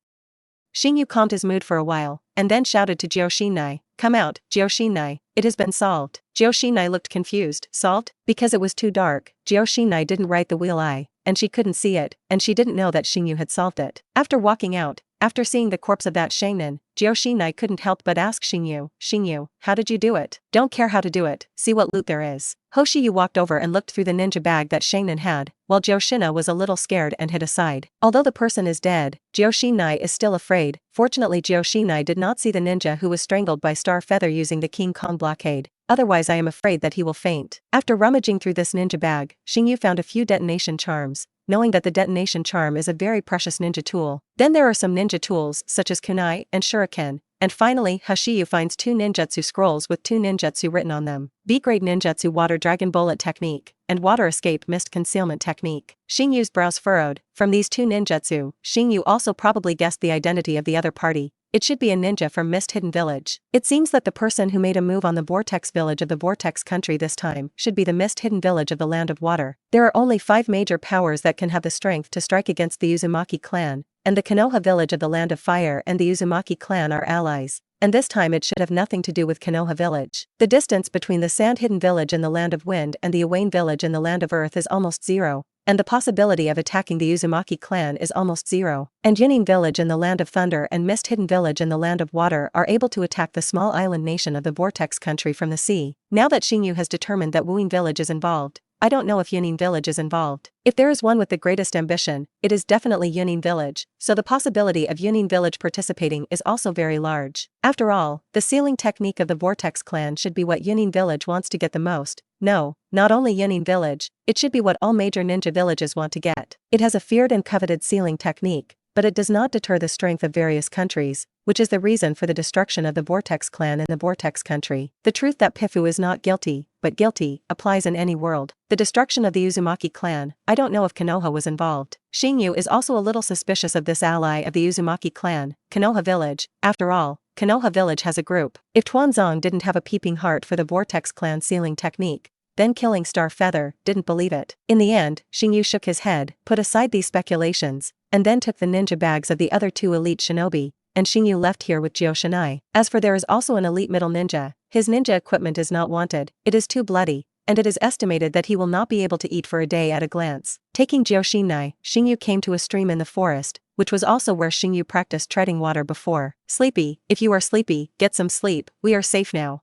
Xingyu calmed his mood for a while, and then shouted to Jioshinai, "Come out, Jioshinai, it has been solved." Jioshinai looked confused. Solved? Because it was too dark, Jioshinai didn't write the wheel I, and she couldn't see it, and she didn't know that Xingyu had solved it. After walking out, after seeing the corpse of that Sharingan, Jioshinai couldn't help but ask Xingyu, how did you do it? Don't care how to do it, see what loot there is. Hoshiyu walked over and looked through the ninja bag that Sharingan had, while Jioshinai was a little scared and hid aside. Although the person is dead, Jioshinai is still afraid. Fortunately Jioshinai did not see the ninja who was strangled by Star Feather using the King Kong blockade. Otherwise I am afraid that he will faint. After rummaging through this ninja bag, Xingyu found a few detonation charms, knowing that the detonation charm is a very precious ninja tool. Then there are some ninja tools such as kunai and shuriken, and finally Hoshiyu finds 2 ninjutsu scrolls with 2 ninjutsu written on them. B-grade ninjutsu water dragon bullet technique, and water escape mist concealment technique. Xingyu's brows furrowed. From these 2 ninjutsu, Xingyu also probably guessed the identity of the other party. It should be a ninja from Mist Hidden Village. It seems that the person who made a move on the Vortex Village of the Vortex Country this time should be the Mist Hidden Village of the Land of Water. There are only 5 major powers that can have the strength to strike against the Uzumaki Clan, and the Konoha Village of the Land of Fire and the Uzumaki Clan are allies. And this time it should have nothing to do with Konoha Village. The distance between the Sand Hidden Village in the Land of Wind and the Iwane Village in the Land of Earth is almost 0. And the possibility of attacking the Uzumaki clan is almost 0. And Yunin Village in the Land of Thunder and Mist Hidden Village in the Land of Water are able to attack the small island nation of the Vortex Country from the sea. Now that Xingyu has determined that Wuin Village is involved, I don't know if Yunin Village is involved. If there is one with the greatest ambition, it is definitely Yunin Village, so the possibility of Yunin Village participating is also very large. After all, the sealing technique of the Vortex clan should be what Yunin Village wants to get the most. No, not only Yunin Village, it should be what all major ninja villages want to get. It has a feared and coveted sealing technique, but it does not deter the strength of various countries, which is the reason for the destruction of the Vortex clan in the Vortex country. The truth that Pifu is not guilty, but guilty, applies in any world. The destruction of the Uzumaki clan, I don't know if Konoha was involved. Xingyu is also a little suspicious of this ally of the Uzumaki clan, Konoha village. After all, Konoha village has a group. If Tuanzong didn't have a peeping heart for the Vortex clan sealing technique, then killing Star Feather didn't believe it. In the end, Xingyu shook his head, put aside these speculations, and then took the ninja bags of the other two elite shinobi, and Xingyu left here with Joshinai. As for there is also an elite middle ninja, his ninja equipment is not wanted, it is too bloody, and it is estimated that he will not be able to eat for a day at a glance. Taking Joshinai, Xingyu came to a stream in the forest, which was also where Xingyu practiced treading water before. Sleepy, if you are sleepy, get some sleep, we are safe now,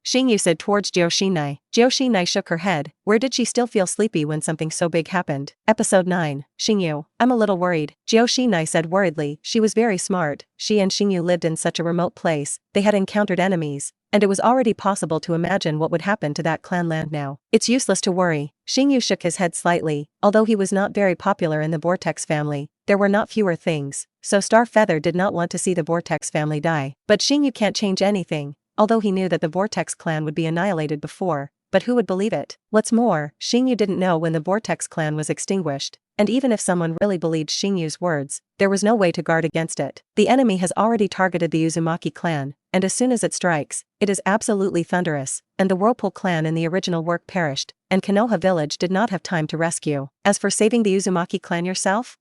Xingyu said towards Joshinai. Joshinai shook her head. Where did she still feel sleepy when something so big happened? Episode 9. Xingyu, I'm a little worried. Joshinai said worriedly. She was very smart. She and Xingyu lived in such a remote place, they had encountered enemies, and it was already possible to imagine what would happen to that clan land now. It's useless to worry. Xingyu shook his head slightly. Although he was not very popular in the Vortex family, there were not fewer things, so Star Feather did not want to see the Vortex family die. But Xingyu can't change anything. Although he knew that the Vortex clan would be annihilated before, but who would believe it? What's more, Xingyu didn't know when the Vortex clan was extinguished, and even if someone really believed Xingyu's words, there was no way to guard against it. The enemy has already targeted the Uzumaki clan, and as soon as it strikes, it is absolutely thunderous, and the Whirlpool clan in the original work perished, and Konoha village did not have time to rescue. As for saving the Uzumaki clan yourself?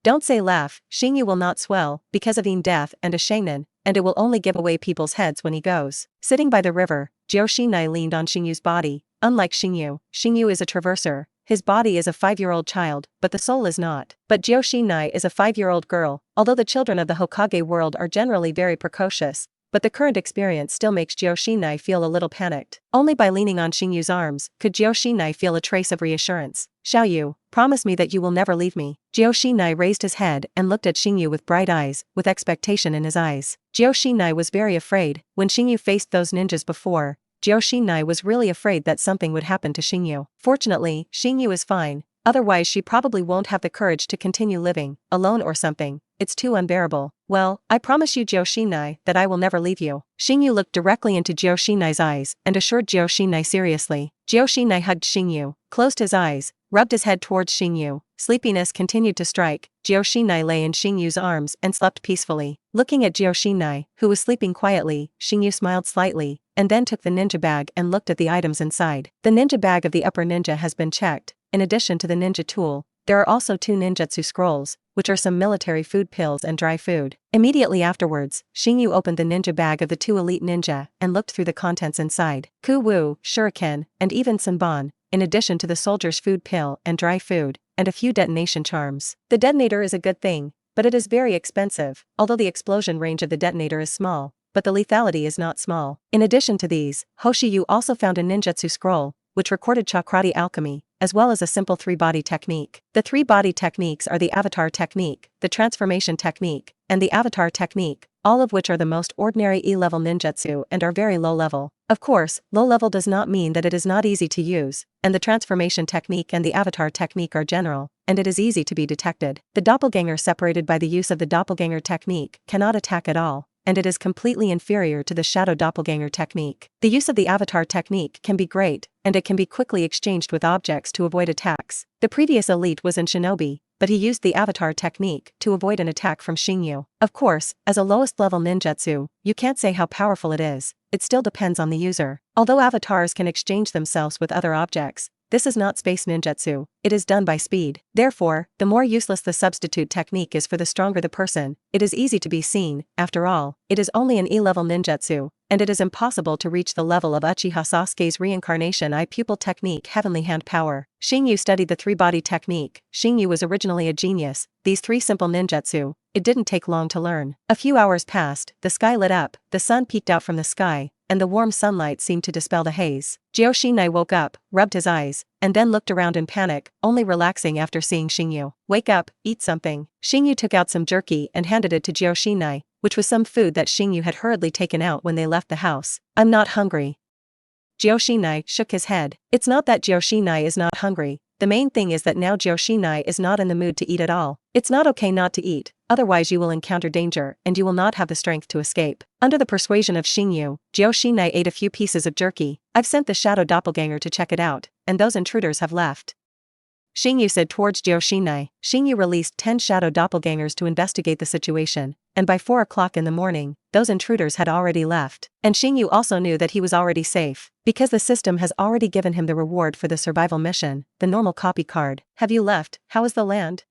Don't say laugh, Xingyu will not swell, because of death and a Sharingan, and it will only give away people's heads when he goes. Sitting by the river, Joshinai leaned on Xingyu's body. Unlike Xingyu, Xingyu is a traverser. His body is a 5-year-old child, but the soul is not. But Joshinai is a 5-year-old girl. Although the children of the Hokage world are generally very precocious, but the current experience still makes Joshinai feel a little panicked. Only by leaning on Xingyu's arms could Joshinai feel a trace of reassurance. Xiaoyu, promise me that you will never leave me. Joshinai raised his head and looked at Xingyu with bright eyes, with expectation in his eyes. Joshinai was very afraid. When Xingyu faced those ninjas before, Joshinai was really afraid that something would happen to Xingyu. Fortunately, Xingyu is fine, otherwise she probably won't have the courage to continue living, alone or something. It's too unbearable. Well, I promise you Joshinai that I will never leave you. Xingyu looked directly into Joshinai's eyes and assured Joshinai seriously. Joshinai hugged Xingyu, closed his eyes, rubbed his head towards Xingyu. Sleepiness continued to strike. Joshinai lay in Xingyu's arms and slept peacefully. Looking at Joshinai, who was sleeping quietly, Xingyu smiled slightly, and then took the ninja bag and looked at the items inside. The ninja bag of the upper ninja has been checked. In addition to the ninja tool, there are also 2 ninjutsu scrolls, which are some military food pills and dry food. Immediately afterwards, Xingyu opened the ninja bag of the 2 elite ninja and looked through the contents inside. Ku-Wu, shuriken, and even sanban, in addition to the soldier's food pill and dry food, and a few detonation charms. The detonator is a good thing, but it is very expensive, although the explosion range of the detonator is small, but the lethality is not small. In addition to these, Hoshiyu also found a ninjutsu scroll, which recorded Chakrati alchemy, as well as a simple 3-body technique. The 3-body techniques are the avatar technique, the transformation technique, and the avatar technique, all of which are the most ordinary E-level ninjutsu and are very low level. Of course, low level does not mean that it is not easy to use, and the transformation technique and the avatar technique are general, and it is easy to be detected. The doppelganger separated by the use of the doppelganger technique cannot attack at all, and it is completely inferior to the shadow doppelganger technique. The use of the avatar technique can be great, and it can be quickly exchanged with objects to avoid attacks. The previous elite was in shinobi, but he used the avatar technique to avoid an attack from Xingyu. Of course, as a lowest level ninjutsu, you can't say how powerful it is, it still depends on the user. Although avatars can exchange themselves with other objects, this is not space ninjutsu, it is done by speed. Therefore, the more useless the substitute technique is for the stronger the person, it is easy to be seen. After all, it is only an E-level ninjutsu, and it is impossible to reach the level of Uchiha Sasuke's reincarnation eye pupil technique heavenly hand power. Xingyu studied the 3-body technique. Xingyu was originally a genius. These 3 simple ninjutsu, it didn't take long to learn. A few hours passed, the sky lit up, the sun peeked out from the sky, and the warm sunlight seemed to dispel the haze. Joshinai woke up, rubbed his eyes, and then looked around in panic, only relaxing after seeing Xingyu. Wake up, eat something. Xingyu took out some jerky and handed it to Joshinai, which was some food that Xingyu had hurriedly taken out when they left the house. I'm not hungry. Joshinai shook his head. It's not that Joshinai is not hungry, The main thing is that now Joshinai is not in the mood to eat at all. It's not okay not to eat, otherwise you will encounter danger and you will not have the strength to escape. Under the persuasion of Xingyu, Joshinai ate a few pieces of jerky. I've sent the shadow doppelganger to check it out, and those intruders have left, Xingyu said towards Joshinai. Xingyu released 10 shadow doppelgangers to investigate the situation, and by 4 o'clock in the morning, those intruders had already left. And Xingyu also knew that he was already safe, because the system has already given him the reward for the survival mission, the normal copy card. Have you left? How is the land?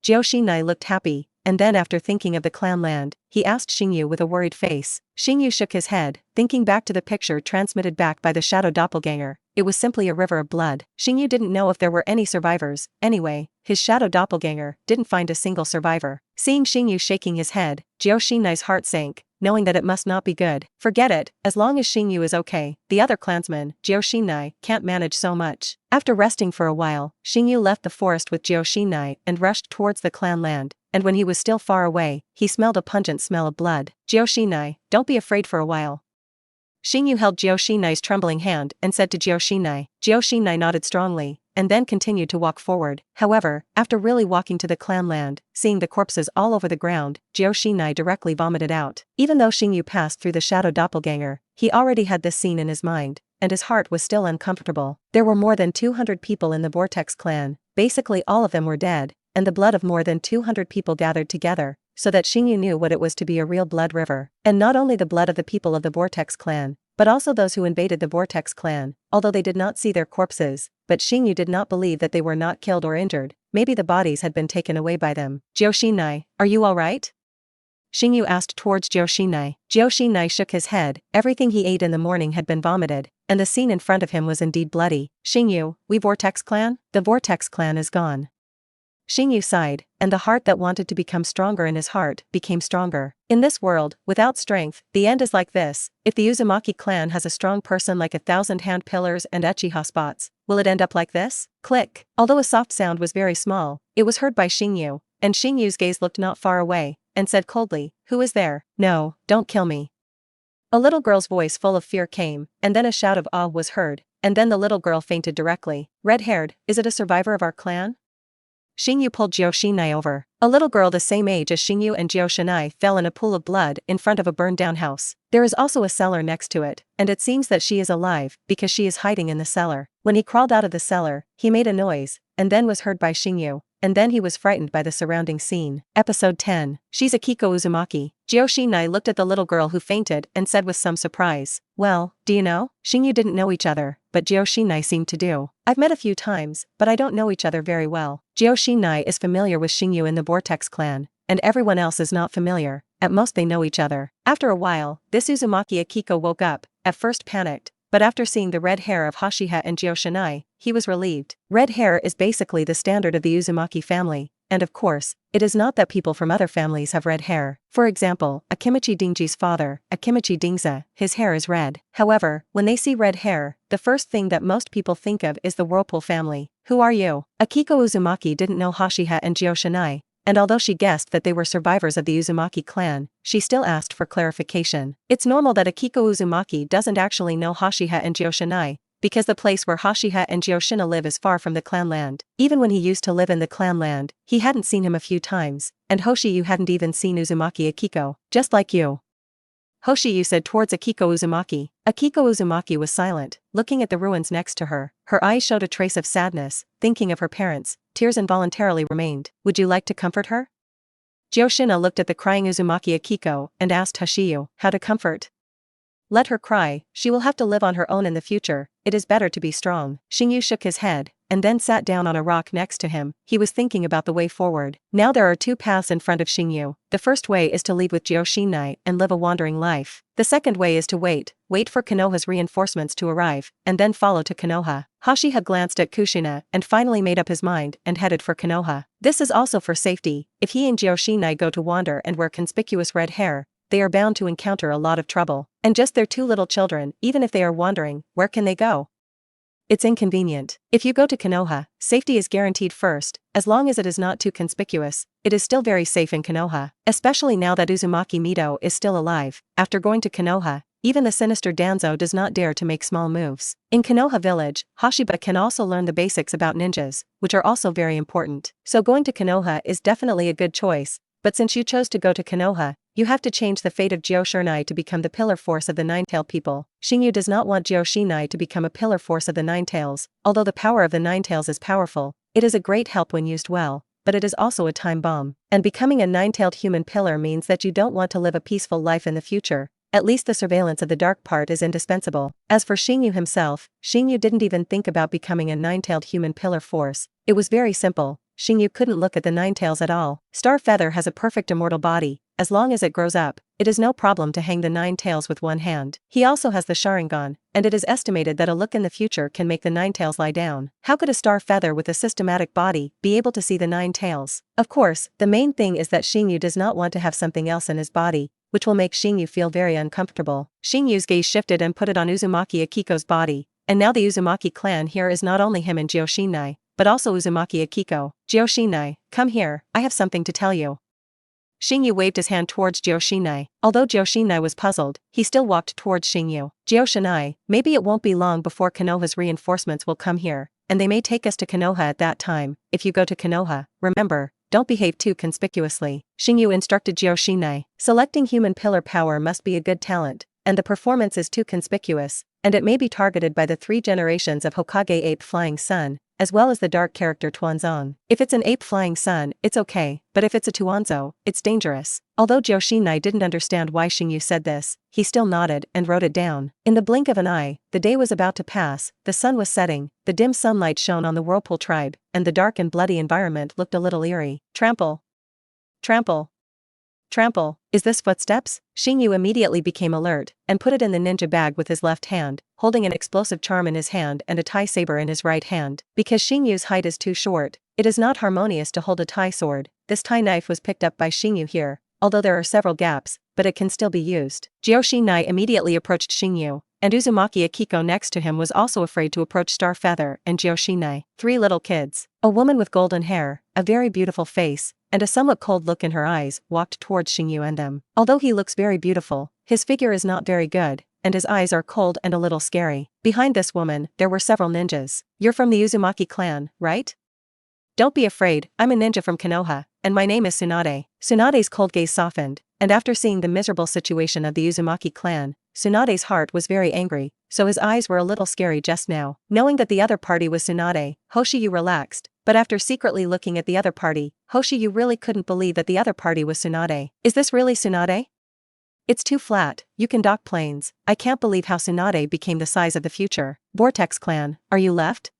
Joshinai looked happy, and then after thinking of the clan land, he asked Xingyu with a worried face. Xingyu shook his head, thinking back to the picture transmitted back by the shadow doppelganger. It was simply a river of blood. Xingyu didn't know if there were any survivors. Anyway, his shadow doppelganger didn't find a single survivor. Seeing Xingyu shaking his head, Joshinai's heart sank, knowing that it must not be good. Forget it, as long as Xingyu is okay, the other clansmen, Joshinai, can't manage so much. After resting for a while, Xingyu left the forest with Joshinai and rushed towards the clan land, and when he was still far away, he smelled a pungent smell of blood. Joshinai, don't be afraid for a while. Xingyu held Joshinai's trembling hand and said to Joshinai. Joshinai nodded strongly, and then continued to walk forward. However, after really walking to the clan land, seeing the corpses all over the ground, Joshinai directly vomited out. Even though Xingyu passed through the shadow doppelganger, he already had this scene in his mind, and his heart was still uncomfortable. There were more than 200 people in the Vortex clan, basically all of them were dead, and the blood of more than 200 people gathered together, so that Xingyu knew what it was to be a real blood river. And not only the blood of the people of the Vortex clan, but also those who invaded the Vortex clan, although they did not see their corpses, but Xingyu did not believe that they were not killed or injured. Maybe the bodies had been taken away by them. Joshinai, are you alright? Xingyu asked towards Joshinai. Joshinai shook his head. Everything he ate in the morning had been vomited, and the scene in front of him was indeed bloody. Xingyu, we Vortex clan? The Vortex clan is gone. Xingyu sighed, and the heart that wanted to become stronger in his heart became stronger. In this world, without strength, the end is like this. If the Uzumaki clan has a strong person like 1,000 hand pillars and Uchiha spots, will it end up like this? Click. Although a soft sound was very small, it was heard by Xingyu, and Xingyu's gaze looked not far away, and said coldly, who is there? No, don't kill me. A little girl's voice full of fear came, and then a shout of awe was heard, and then the little girl fainted directly. Red-haired, is it a survivor of our clan? Xingyu pulled Joshinai over. A little girl the same age as Xingyu and Joshinai fell in a pool of blood in front of a burned-down house. There is also a cellar next to it, and it seems that she is alive because she is hiding in the cellar. When he crawled out of the cellar, he made a noise, and then was heard by Xingyu, and then he was frightened by the surrounding scene. Episode 10. She's Akiko Uzumaki. Joshinai looked at the little girl who fainted and said with some surprise, well, do you know? Xingyu didn't know each other, but Joshinai seemed to do. I've met a few times, but I don't know each other very well. Joshinai is familiar with Xingyu in the Vortex clan, and everyone else is not familiar. At most they know each other. After a while, this Uzumaki Akiko woke up, at first panicked, but after seeing the red hair of Hashiha and Joshinai, he was relieved. Red hair is basically the standard of the Uzumaki family, and of course, it is not that people from other families have red hair. For example, Akimichi Dingji's father, Akimichi Dingza, his hair is red. However, when they see red hair, the first thing that most people think of is the Whirlpool family. Who are you? Akiko Uzumaki didn't know Hashiha and Joshinai, and although she guessed that they were survivors of the Uzumaki clan, she still asked for clarification. It's normal that Akiko Uzumaki doesn't actually know Hashiha and Joshinai, because the place where Hashiha and Joshina live is far from the clan land. Even when he used to live in the clan land, he hadn't seen him a few times, and Hoshiyu hadn't even seen Uzumaki Akiko, just like you. Hoshiyu said towards Akiko Uzumaki. Akiko Uzumaki was silent, looking at the ruins next to her. Her eyes showed a trace of sadness, thinking of her parents. Tears involuntarily remained. Would you like to comfort her? Joshina looked at the crying Uzumaki Akiko and asked Hoshiyu how to comfort. Let her cry, she will have to live on her own in the future, it is better to be strong. Xingyu shook his head, and then sat down on a rock next to him. He was thinking about the way forward. Now there are two paths in front of Xingyu. The first way is to leave with Joshinai and live a wandering life. The second way is to wait for Konoha's reinforcements to arrive, and then follow to Konoha. Hashiha glanced at Kushina and finally made up his mind and headed for Konoha. This is also for safety. If he and Joshinai go to wander and wear conspicuous red hair, they are bound to encounter a lot of trouble. And just their two little children, even if they are wandering, where can they go? It's inconvenient. If you go to Konoha, safety is guaranteed first, as long as it is not too conspicuous. It is still very safe in Konoha, especially now that Uzumaki Mido is still alive. After going to Konoha, Even the sinister Danzo does not dare to make small moves. In Konoha village, Hashiba can also learn the basics about ninjas, which are also very important. So going to Konoha is definitely a good choice, but since you chose to go to Konoha, you have to change the fate of Joshinai to become the pillar force of the Nine-Tailed people. Xingyu does not want Joshinai to become a pillar force of the Nine-Tails. Although the power of the Nine-Tails is powerful, it is a great help when used well, but it is also a time bomb. And becoming a nine-tailed human pillar means that you don't want to live a peaceful life in the future. At least the surveillance of the dark part is indispensable. As for Xingyu himself, Xingyu didn't even think about becoming a nine-tailed human pillar force. It was very simple. Xingyu couldn't look at the Nine-Tails at all. Star Feather has a perfect immortal body. As long as it grows up, it is no problem to hang the Nine-Tails with one hand. He also has the Sharingan, and it is estimated that a look in the future can make the Nine-Tails lie down. How could a Star Feather with a systematic body be able to see the Nine-Tails? Of course, the main thing is that Xingyu does not want to have something else in his body, which will make Xingyu feel very uncomfortable. Xingyu's gaze shifted and put it on Uzumaki Akiko's body, and now the Uzumaki clan here is not only him and Joshinai, but also Uzumaki Akiko. Joshinai, come here, I have something to tell you. Xingyu waved his hand towards Joshinai. Although Joshinai was puzzled, he still walked towards Xingyu. Joshinai, maybe it won't be long before Konoha's reinforcements will come here, and they may take us to Konoha at that time. If you go to Konoha, remember, don't behave too conspicuously. Xingyu instructed Joshinai. Selecting human pillar power must be a good talent, and the performance is too conspicuous, and it may be targeted by the 3 generations of Hokage Ape Flying Sun, as well as the dark character Tuanzon. If it's an Ape Flying Sun, it's okay, but if it's a Tuanzo, it's dangerous. Although Joshinai didn't understand why Xingyu said this, he still nodded and wrote it down. In the blink of an eye, the day was about to pass, the sun was setting, the dim sunlight shone on the Whirlpool tribe, and the dark and bloody environment looked a little eerie. Trample. Trample. Trample. Is this footsteps? Xingyu immediately became alert, and put it in the ninja bag with his left hand, holding an explosive charm in his hand and a Tai saber in his right hand. Because Xingyu's height is too short, it is not harmonious to hold a Tai sword. This Tai knife was picked up by Xingyu here, although there are several gaps, but it can still be used. Joshinai immediately approached Xingyu, and Uzumaki Akiko next to him was also afraid to approach Star Feather and Joshinai. 3 little kids. A woman with golden hair, a very beautiful face, and a somewhat cold look in her eyes walked towards Xingyu and them. Although he looks very beautiful, his figure is not very good, and his eyes are cold and a little scary. Behind this woman, there were several ninjas. You're from the Uzumaki clan, right? Don't be afraid, I'm a ninja from Konoha, and my name is Tsunade. Tsunade's cold gaze softened, and after seeing the miserable situation of the Uzumaki clan, Tsunade's heart was very angry, so his eyes were a little scary just now. Knowing that the other party was Tsunade, Hoshiyu relaxed, but after secretly looking at the other party, Hoshiyu really couldn't believe that the other party was Tsunade. Is this really Tsunade? It's too flat, you can dock planes. I can't believe how Tsunade became the size of the future. Vortex clan, are you left?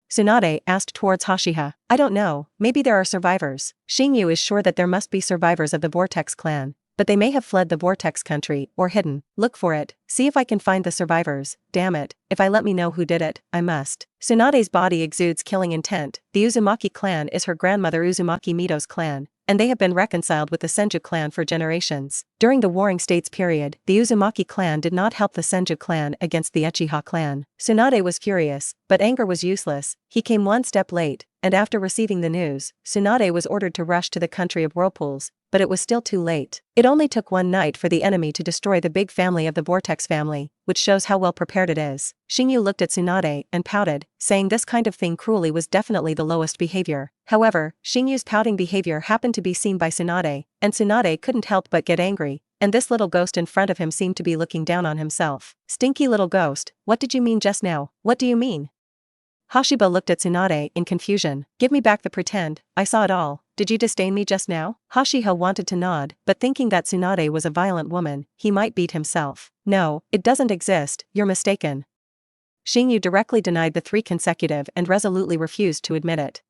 Tsunade asked towards Hashiha. I don't know, maybe there are survivors. Xingyu is sure that there must be survivors of the Vortex clan, but they may have fled the Vortex country or hidden. Look for it, see if I can find the survivors. Damn it, if I let me know who did it, I must. Tsunade's body exudes killing intent. The Uzumaki clan is her grandmother Uzumaki Mito's clan, and they have been reconciled with the Senju clan for generations. During the Warring States period, the Uzumaki clan did not help the Senju clan against the Uchiha clan. Tsunade was furious, but anger was useless. He came one step late, and after receiving the news, Tsunade was ordered to rush to the country of whirlpools, but it was still too late. It only took one night for the enemy to destroy the big family of the Vortex family, which shows how well prepared it is. Xingyu looked at Tsunade and pouted, saying this kind of thing cruelly was definitely the lowest behavior. However, Xingyu's pouting behavior happened to be seen by Tsunade, and Tsunade couldn't help but get angry, and this little ghost in front of him seemed to be looking down on himself. Stinky little ghost, what did you mean just now? What do you mean? Hashiba looked at Tsunade in confusion. Give me back the pretend, I saw it all. Did you disdain me just now? Hashiha wanted to nod, but thinking that Tsunade was a violent woman, he might beat himself. No, it doesn't exist, you're mistaken. Xingyu directly denied the 3 consecutive and resolutely refused to admit it.